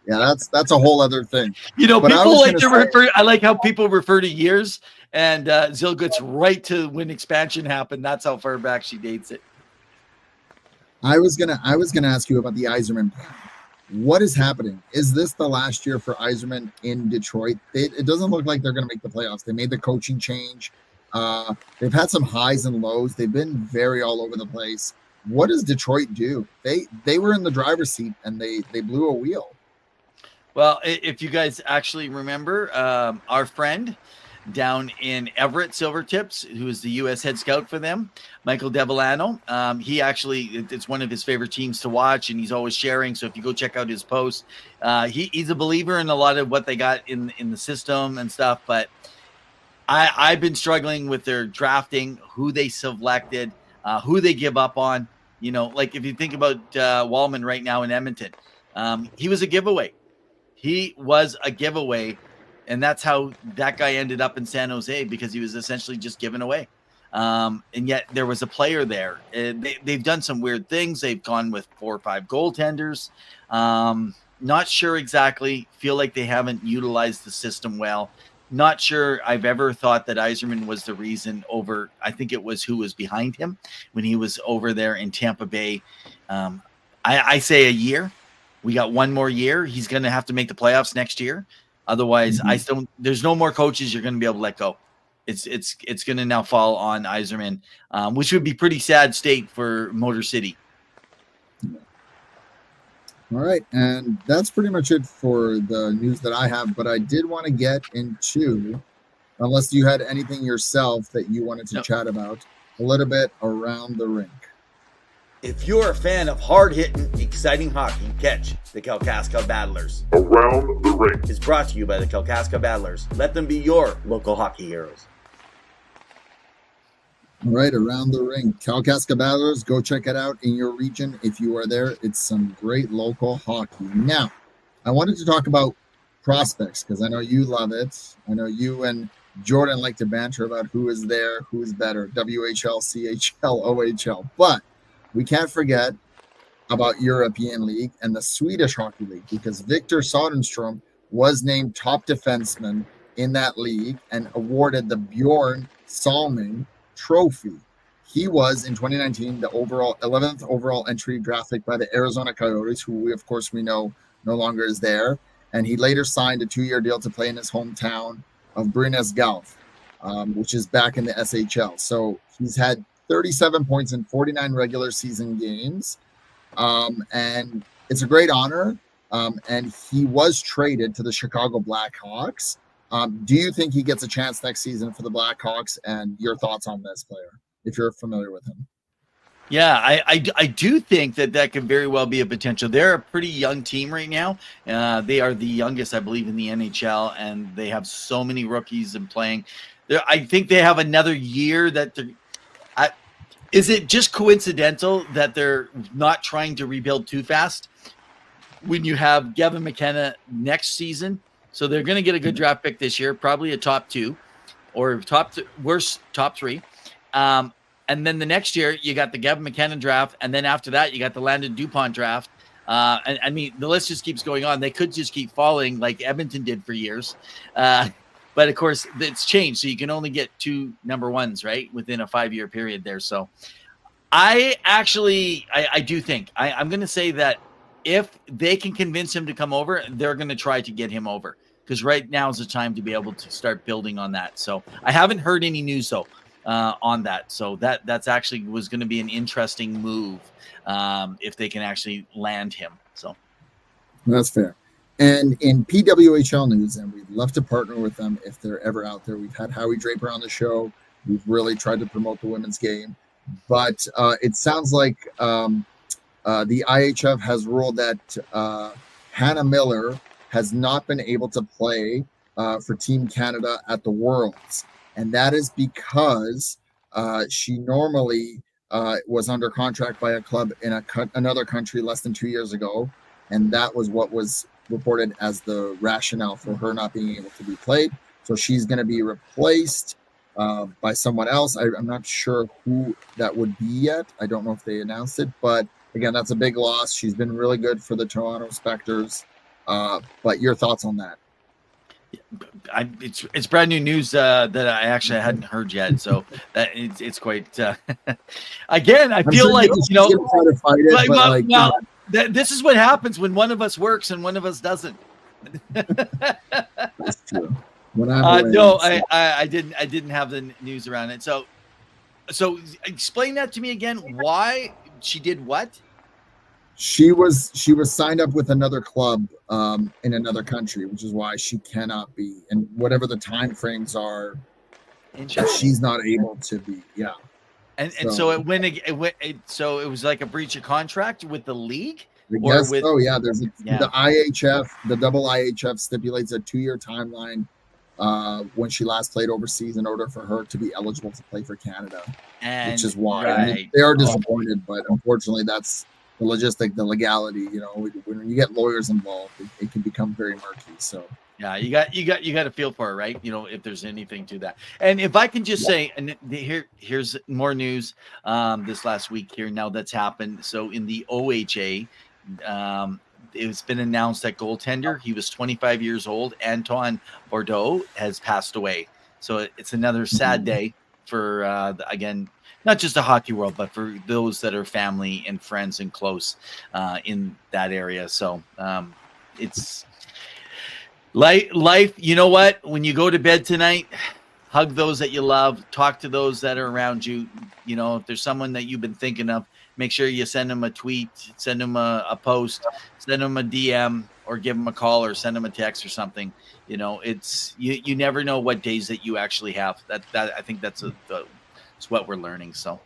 Speaker 1: Yeah, that's a whole other thing.
Speaker 2: People like to refer. I like how people refer to years, and Zill gets right to when expansion happened. That's how far back she dates it.
Speaker 1: I was gonna ask you about the Yzerman plan. What is happening? Is this the last year for Yzerman in Detroit? It doesn't look like they're going to make the playoffs. They made the coaching change. They've had some highs and lows. They've been very all over the place. What does Detroit do? They were in the driver's seat and they blew a wheel.
Speaker 2: Well, if you guys actually remember, our friend down in Everett Silvertips, who is the U.S. head scout for them, Michael Devellano. It's one of his favorite teams to watch, and he's always sharing. So if you go check out his posts, he's a believer in a lot of what they got in the system and stuff. But I've been struggling with their drafting, who they selected, who they give up on. Like if you think about Wallman right now in Edmonton, he was a giveaway. He was a giveaway And that's how that guy ended up in San Jose, because he was essentially just given away. And yet there was a player there. They've done some weird things. They've gone with 4 or 5 goaltenders. Not sure exactly. Feel like they haven't utilized the system well. Not sure I've ever thought that Yzerman was the reason over. I think it was who was behind him when he was over there in Tampa Bay. I say a year. We got 1 more year. He's going to have to make the playoffs next year. Otherwise, there's no more coaches you're going to be able to let go. It's going to now fall on Yzerman, which would be pretty sad state for Motor City.
Speaker 1: All right, and that's pretty much it for the news that I have, but I did want to get into, unless you had anything yourself that you wanted to chat about, a little bit around the rink.
Speaker 2: If you're a fan of hard-hitting, exciting hockey, catch the Kalkaska Battlers.
Speaker 3: Around the Rink
Speaker 2: is brought to you by the Kalkaska Battlers. Let them be your local hockey heroes.
Speaker 1: All right, Around the Rink, Kalkaska Battlers. Go check it out in your region if you are there. It's some great local hockey. Now, I wanted to talk about prospects because I know you love it. I know you and Jordan like to banter about who is there, who is better, WHL, CHL, OHL. But we can't forget about European League and the Swedish Hockey League, because Victor Soderstrom was named top defenseman in that league and awarded the Bjorn Salming Trophy. He was in 2019 the 11th overall entry draft pick by the Arizona Coyotes, who we know no longer is there. And he later signed a 2-year deal to play in his hometown of Brynäs Golf, which is back in the SHL. So he's had 37 points in 49 regular season games. And it's a great honor. And he was traded to the Chicago Blackhawks. Do you think he gets a chance next season for the Blackhawks? And your thoughts on this player, if you're familiar with him?
Speaker 2: Yeah, I do think that could very well be a potential. They're a pretty young team right now. They are the youngest, I believe, in the NHL, and they have so many rookies and playing. I think they have another year that they're. Is it just coincidental that they're not trying to rebuild too fast when you have Gavin McKenna next season? So they're going to get a good draft pick this year, probably a top 2 or worst top 3. And then the next year you got the Gavin McKenna draft. And then after that, you got the Landon Dupont draft. And I mean, the list just keeps going on. They could just keep falling like Edmonton did for years. But of course it's changed. So you can only get 2 number 1s, right, within a 5-year period there. So I do think I'm going to say that if they can convince him to come over, they're going to try to get him over, because right now is the time to be able to start building on that. So I haven't heard any news though on that. So that's actually was going to be an interesting move if they can actually land him. So
Speaker 1: that's fair. And in PWHL news, and we'd love to partner with them if they're ever out there. We've had Howie Draper on the show. We've really tried to promote the women's game, but it sounds like the IHF has ruled that Hannah Miller has not been able to play for Team Canada at the Worlds. And that is because she normally was under contract by a club in another country less than 2 years ago. And that was what was reported as the rationale for her not being able to be played. So she's going to be replaced by someone else. I'm not sure who that would be yet. I don't know if they announced it, but again, that's a big loss. She's been really good for the Toronto Specters. But your thoughts on that?
Speaker 2: It's brand new news that I actually hadn't heard yet. So that it's quite. Again, I feel like this is what happens when one of us works and one of us doesn't.
Speaker 1: That's true.
Speaker 2: I didn't have the news around it. So explain that to me again. Why she did what?
Speaker 1: She was signed up with another club in another country, which is why she cannot be, and whatever the time frames are, she's not able to be. Yeah.
Speaker 2: And so it was like a breach of contract with the league.
Speaker 1: The IHF, the double IHF stipulates a 2-year timeline when she last played overseas in order for her to be eligible to play for Canada, which is why.
Speaker 2: Right.
Speaker 1: I mean, they are disappointed, but unfortunately that's the legality. When you get lawyers involved, it can become very murky. So
Speaker 2: Yeah, you got to feel for it, right? You know, if there's anything to that. And if I can just say, and here's more news this last week here now that's happened. So in the OHA, it's been announced that goaltender, he was 25 years old, Anton Bordeaux, has passed away. So it's another sad day for again, not just the hockey world, but for those that are family and friends and close in that area. So it's life. You know what? When you go to bed tonight, hug those that you love, talk to those that are around you. You know, if there's someone that you've been thinking of, make sure you send them a tweet, send them a post, send them a DM, or give them a call or send them a text or something. You know, it's you never know what days that you actually have. That I think that's what we're learning. So,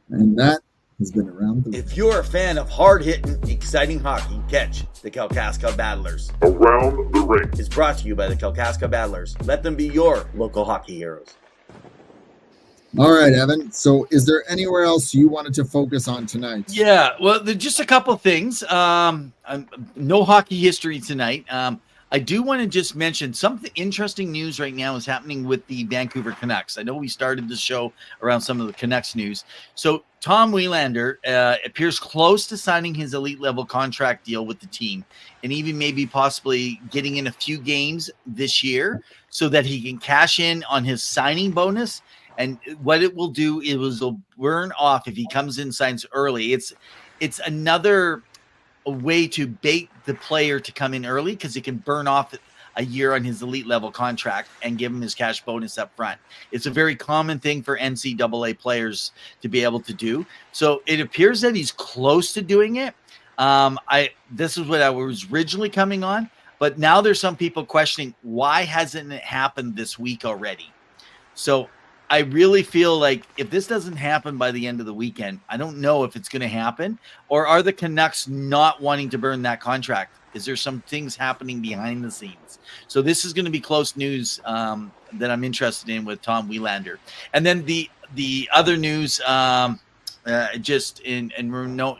Speaker 1: and that has been around.
Speaker 2: If you're a fan of hard-hitting, exciting hockey, catch the Kalkaska Battlers.
Speaker 3: Around the Rink
Speaker 2: is brought to you by the Kalkaska Battlers. Let them be your local hockey heroes.
Speaker 1: All right, Evan. So is there anywhere else you wanted to focus on tonight?
Speaker 2: Yeah, well, there's just a couple things. No hockey history tonight. I do want to just mention something interesting news right now is happening with the Vancouver Canucks. I know we started the show around some of the Canucks news. So Tom Wielander appears close to signing his elite level contract deal with the team, and even maybe possibly getting in a few games this year so that he can cash in on his signing bonus. And what it will do is it'll burn off if he comes in, signs early. It's another way to bait the player to come in early because it can burn off a year on his elite level contract and give him his cash bonus up front. It's a very common thing for NCAA players to be able to do. So it appears that he's close to doing it. This is what I was originally coming on, but now there's some people questioning why hasn't it happened this week already? So I really feel like if this doesn't happen by the end of the weekend, I don't know if it's going to happen, or are the Canucks not wanting to burn that contract? Is there some things happening behind the scenes? So this is going to be close news that I'm interested in with Tom Wielander. And then the other news, just in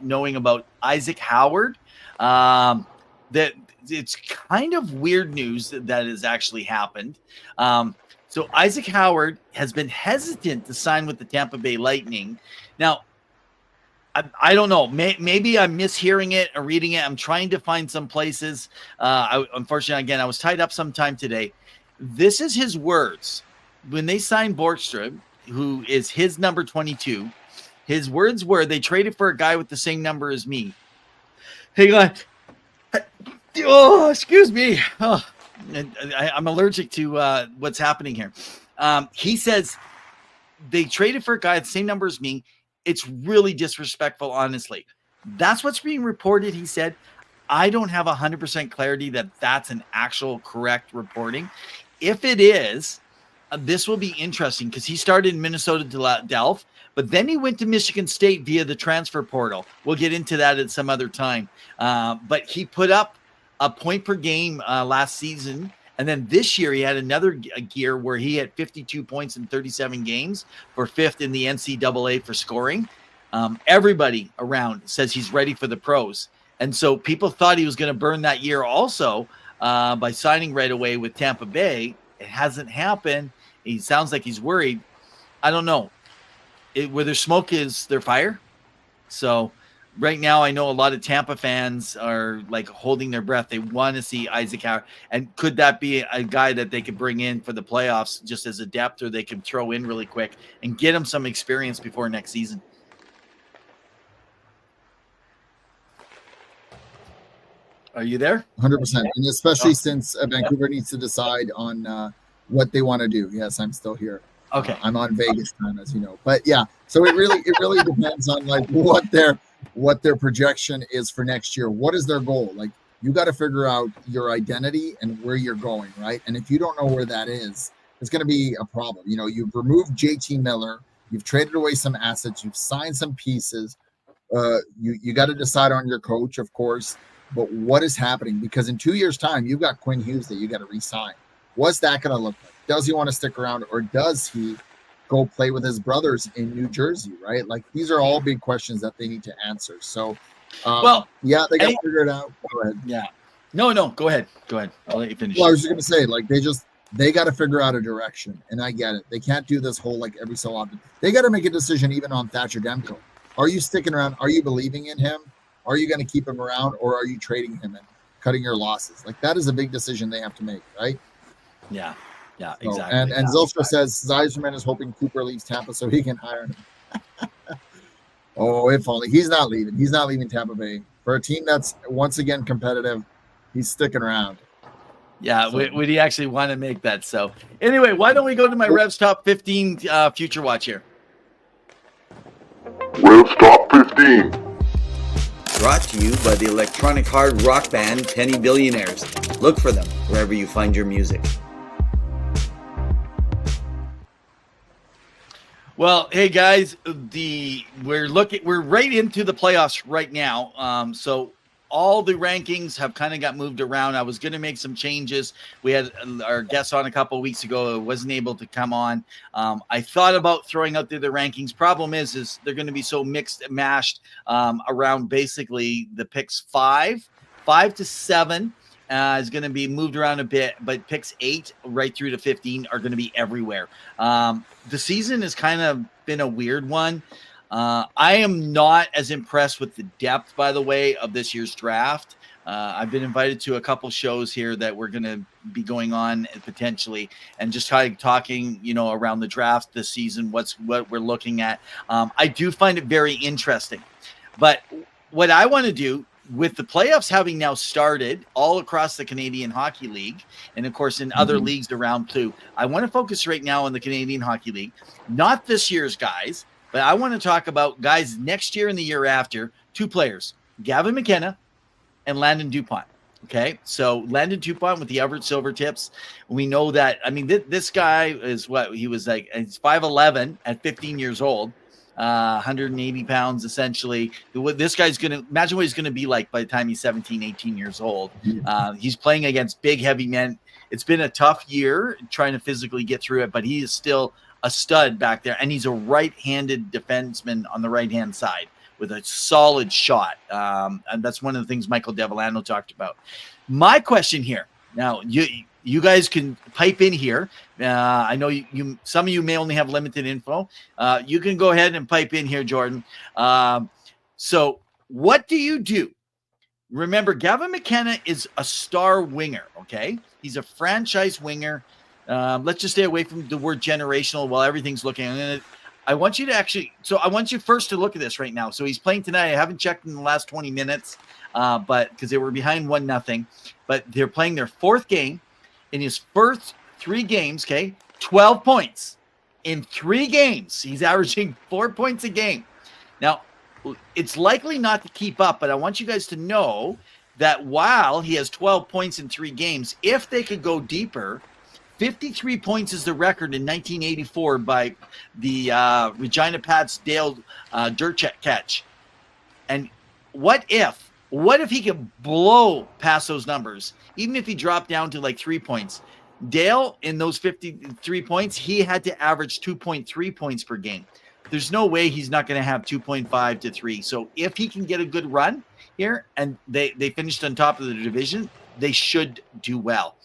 Speaker 2: knowing about Isaac Howard, that it's kind of weird news that has actually happened. So Isaac Howard has been hesitant to sign with the Tampa Bay Lightning. Now, I don't know. Maybe I'm mishearing it or reading it. I'm trying to find some places. Unfortunately, again, I was tied up sometime today. This is his words. When they signed Borgstrom, who is his number 22, his words were, they traded for a guy with the same number as me. Hang on. Oh, excuse me. Oh. I'm allergic to what's happening here. He says they traded for a guy the same number as me. It's really disrespectful, honestly. That's what's being reported, he said. I don't have 100% clarity that that's an actual correct reporting. If it is, this will be interesting because he started in Minnesota Delph, but then he went to Michigan State via the transfer portal. We'll get into that at some other time. But he put up a point per game last season. And then this year he had another year where he had 52 points in 37 games for fifth in the NCAA for scoring. Everybody around says he's ready for the pros. And so people thought he was going to burn that year also by signing right away with Tampa Bay. It hasn't happened. He sounds like he's worried. I don't know. Where there's smoke is there fire. So right now, I know a lot of Tampa fans are like holding their breath. They want to see Isaac Howard. And could that be a guy that they could bring in for the playoffs just as a depth, or they could throw in really quick and get him some experience before next season? Are you there?
Speaker 1: 100%. And especially since Vancouver needs to decide on what they want to do. Yes, I'm still here.
Speaker 2: Okay.
Speaker 1: I'm on Vegas time, as you know. But yeah, so it really depends on like what their projection is for next year. What is their goal? Like, you got to figure out your identity and where you're going, right? And if you don't know where that is, it's going to be a problem. You know, you've removed JT Miller, you've traded away some assets, you've signed some pieces. You got to decide on your coach, of course, but what is happening? Because in 2 years' time, you've got Quinn Hughes that you got to re-sign. What's that going to look like? Does he want to stick around, or does he go play with his brothers in New Jersey, right? Like, these are all big questions that they need to answer. So,
Speaker 2: well,
Speaker 1: yeah, they got to figure it out. Go ahead.
Speaker 2: Yeah. No, go ahead. I'll let you finish.
Speaker 1: Well, I was just gonna say, like, they got to figure out a direction, and I get it. They can't do this whole like every so often. They got to make a decision, even on Thatcher Demko. Are you sticking around? Are you believing in him? Are you going to keep him around, or are you trading him and cutting your losses? Like, that is a big decision they have to make, right?
Speaker 2: Yeah,
Speaker 1: so,
Speaker 2: exactly.
Speaker 1: And Zilstra says Zeiserman is hoping Cooper leaves Tampa so he can hire him. Oh, if only. He's not leaving. He's not leaving Tampa Bay. For a team that's once again competitive, he's sticking around.
Speaker 2: Yeah, so, would he actually want to make that? So anyway, why don't we go to my Revs Top 15 Future Watch here?
Speaker 3: Revs Top 15.
Speaker 2: Brought to you by the electronic hard rock band Penny Billionaires. Look for them wherever you find your music. Well, hey guys, we're right into the playoffs right now. So all the rankings have kind of got moved around. I was going to make some changes. We had our guest on a couple of weeks ago. Wasn't able to come on. I thought about throwing out there the rankings. Problem is they're going to be so mixed and mashed around basically the picks 5 to 7 is going to be moved around a bit, but picks 8 right through to 15 are going to be everywhere. The season has kind of been a weird one. I am not as impressed with the depth, by the way, of this year's draft. I've been invited to a couple shows here that we're going to be going on potentially, and just kind of talking, around the draft this season, what we're looking at. I do find it very interesting, but what I want to do with the playoffs having now started all across the Canadian Hockey League, and of course in other leagues around too, I want to focus right now on the Canadian Hockey League, not this year's guys. But I want to talk about guys next year and the year after, 2 players, Gavin McKenna and Landon Dupont. Okay, so Landon Dupont with the Everett Silvertips. We know that, this guy is he was like, he's 5'11" at 15 years old, 180 pounds essentially. This guy's going to, imagine what he's going to be like by the time he's 17, 18 years old. He's playing against big, heavy men. It's been a tough year trying to physically get through it, but he is still a stud back there, and he's a right-handed defenseman on the right-hand side with a solid shot. And that's one of the things Michael Devellano talked about. My question here, now you guys can pipe in here. I know you some of you may only have limited info. You can go ahead and pipe in here, Jordan. So what do you do? Remember, Gavin McKenna is a star winger, okay? He's a franchise winger. Let's just stay away from the word generational while everything's looking. I want you first to look at this right now. So he's playing tonight. I haven't checked in the last 20 minutes, but because they were behind 1-0, but they're playing their 4th game. In his first 3 games, 12 points in 3 games. He's averaging 4 points a game. Now, it's likely not to keep up, but I want you guys to know that while he has 12 points in 3 games, if they could go deeper, 53 points is the record in 1984 by the Regina Pats Dale Durchek catch. And what if he could blow past those numbers, even if he dropped down to like 3 points? Dale, in those 53 points, he had to average 2.3 points per game. There's no way he's not going to have 2.5 to 3. So if he can get a good run here, and they finished on top of the division, they should do well.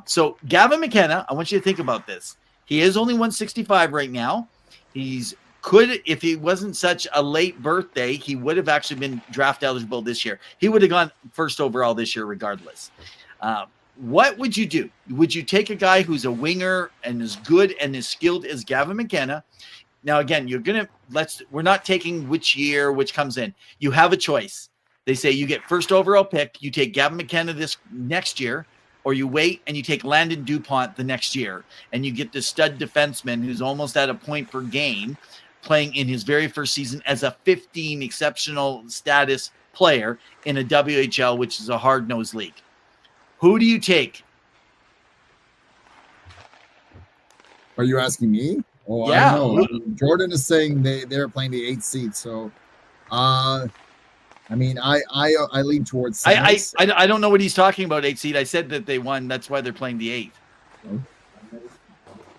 Speaker 2: So Gavin McKenna, I want you to think about this. He is only 165 right now. If he wasn't such a late birthday, he would have actually been draft eligible this year. He would have gone first overall this year regardless. What would you do? Would you take a guy who's a winger and as good and as skilled as Gavin McKenna? Now, again, we're not taking which year, which comes in. You have a choice. They say you get first overall pick. You take Gavin McKenna this next year, or you wait and you take Landon Dupont the next year, and you get this stud defenseman who's almost at a point per game, playing in his very first season as a 15 exceptional status player in a WHL, which is a hard-nosed league. Who do you take?
Speaker 1: Are you asking me? Oh,
Speaker 2: yeah.
Speaker 1: I don't know. Jordan is saying they're playing the 8th seed, so I lean towards Saints.
Speaker 2: I don't know what he's talking about, 8th seed. I said that they won. That's why they're playing the 8th.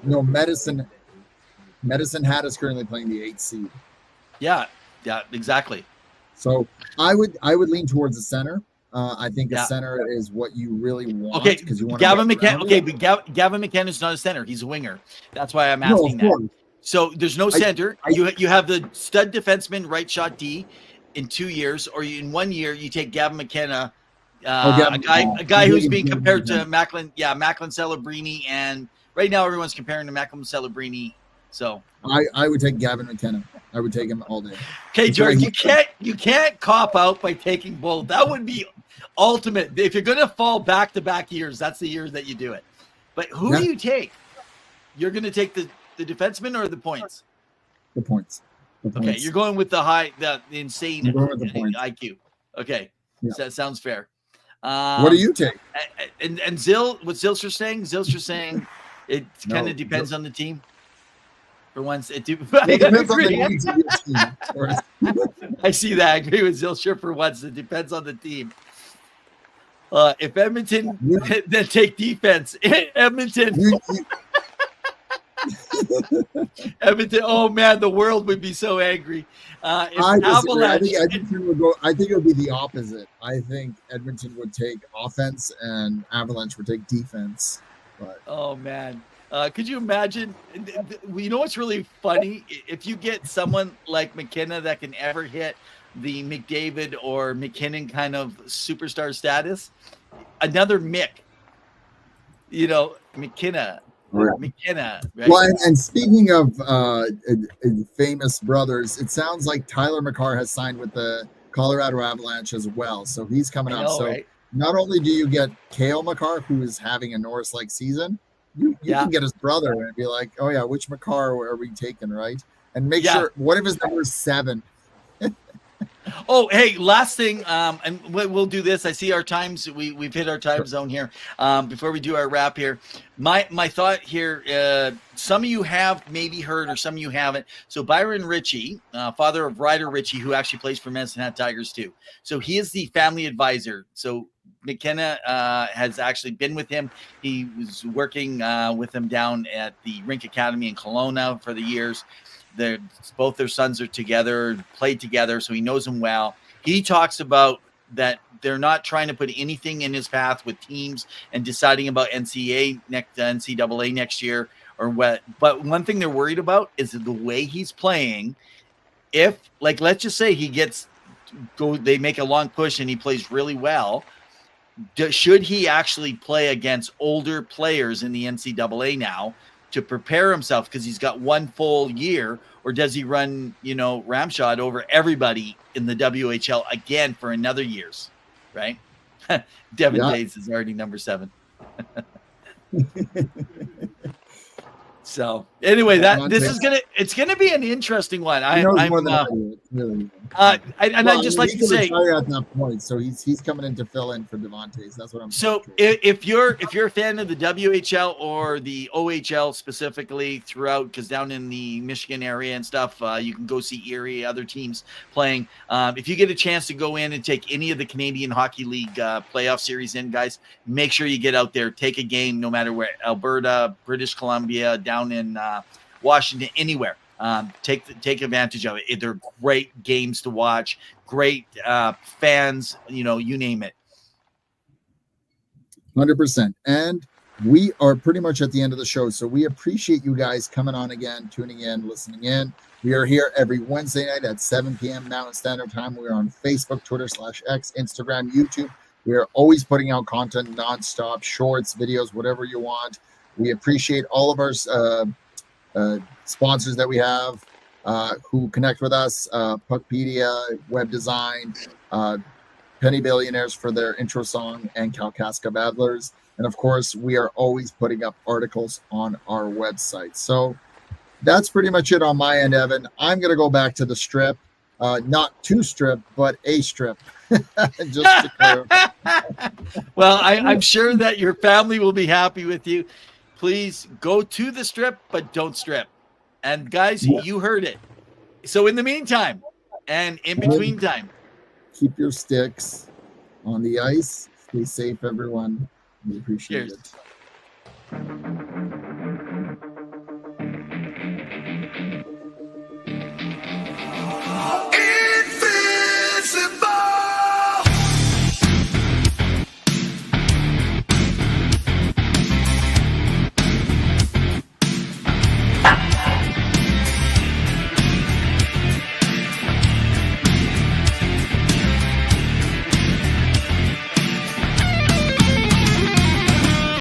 Speaker 1: No, Medicine Hat is currently playing the 8th seed.
Speaker 2: Yeah, exactly.
Speaker 1: So I would lean towards the center. I think a center is what you really want.
Speaker 2: Okay,
Speaker 1: because you want
Speaker 2: Gavin McKenna. Okay, but Gavin McKenna is not a center; he's a winger. That's why I'm asking that. So there's no center. You have the stud defenseman, right shot D, in 2 years, or in 1 year you take Gavin McKenna, a guy who's being compared to Macklin. Yeah, Macklin Celebrini, and right now everyone's comparing to Macklin Celebrini. So
Speaker 1: I would take Gavin McKenna. I would take him all day.
Speaker 2: Okay, Jordan, you can't cop out by taking both. That would be ultimate. If you're going to fall back-to-back years, that's the years that you do it. But who do you take? You're going to take the defenseman or the points?
Speaker 1: The points.
Speaker 2: Okay, you're going with the insane IQ. Okay, that sounds fair.
Speaker 1: What do you take?
Speaker 2: And what's Zilcher saying? Zilcher saying it kind of depends on the team. For once, it depends on the needs of your team. I see that. I agree with Zilcher. For once, it depends on the team. If Edmonton then take defense, Edmonton. Edmonton. Oh man, the world would be so angry. If Avalanche,
Speaker 1: I think it would be the opposite. I think Edmonton would take offense and Avalanche would take defense. But
Speaker 2: oh man. Could you imagine? You know what's really funny? If you get someone like McKenna that can ever hit the McDavid or McKinnon kind of superstar status, another Mick, McKenna. McKenna. Right?
Speaker 1: Well, and speaking of famous brothers, it sounds like Tyler McCarr has signed with the Colorado Avalanche as well. So he's coming up. So right? Not only do you get Cale McCarr, who is having a Norris-like season, you can get his brother and be like, oh yeah, which McCarr are we taking, right? And make sure, what if his number is 7?
Speaker 2: Oh, hey, last thing, and we'll do this. I see our times. We've hit our time zone here. Before we do our wrap here, my thought here, some of you have maybe heard or some of you haven't. So Byron Ritchie, father of Ryder Ritchie, who actually plays for Medicine Hat Tigers too. So he is the family advisor. So McKenna has actually been with him. He was working with him down at the Rink Academy in Kelowna for the years. Both their sons are together, played together, so he knows them well. He talks about that they're not trying to put anything in his path with teams and deciding about NCAA next year or what. But one thing they're worried about is the way he's playing. If, like, let's just say they make a long push and he plays really well, should he actually play against older players in the NCAA now to prepare himself because he's got one full year, or does he run, ramshot over everybody in the WHL again for another years, right? Devin Taves is already number 7. So anyway, it's gonna be an interesting one. I'd just like to say
Speaker 1: at that point, so he's coming in to fill in for Devontae's. That's what I'm saying.
Speaker 2: So if you're a fan of the WHL or the OHL specifically throughout, because down in the Michigan area and stuff, you can go see Erie, other teams playing. If you get a chance to go in and take any of the Canadian Hockey League playoff series in, guys, make sure you get out there, take a game, no matter where, Alberta, British Columbia, down in Washington, anywhere. Take advantage of it. They're great games to watch, great fans, you name it.
Speaker 1: 100%. And we are pretty much at the end of the show. So we appreciate you guys coming on again, tuning in, listening in. We are here every Wednesday night at 7 p.m. Mountain Standard Time. We are on Facebook, Twitter /X, Instagram, YouTube. We are always putting out content nonstop, shorts, videos, whatever you want. We appreciate all of our sponsors that we have who connect with us, Puckpedia, Web Design, Penny Billionaires for their intro song, and Kalkaska Badlers. And of course, we are always putting up articles on our website. So that's pretty much it on my end, Evan. I'm going to go back to the strip. Not 2 strip, but a strip. Just to clarify.
Speaker 2: Well, I'm sure that your family will be happy with you. Please go to the strip, but don't strip. And guys, you heard it. So in the meantime, and in between time,
Speaker 1: keep your sticks on the ice. Stay safe, everyone. We appreciate it.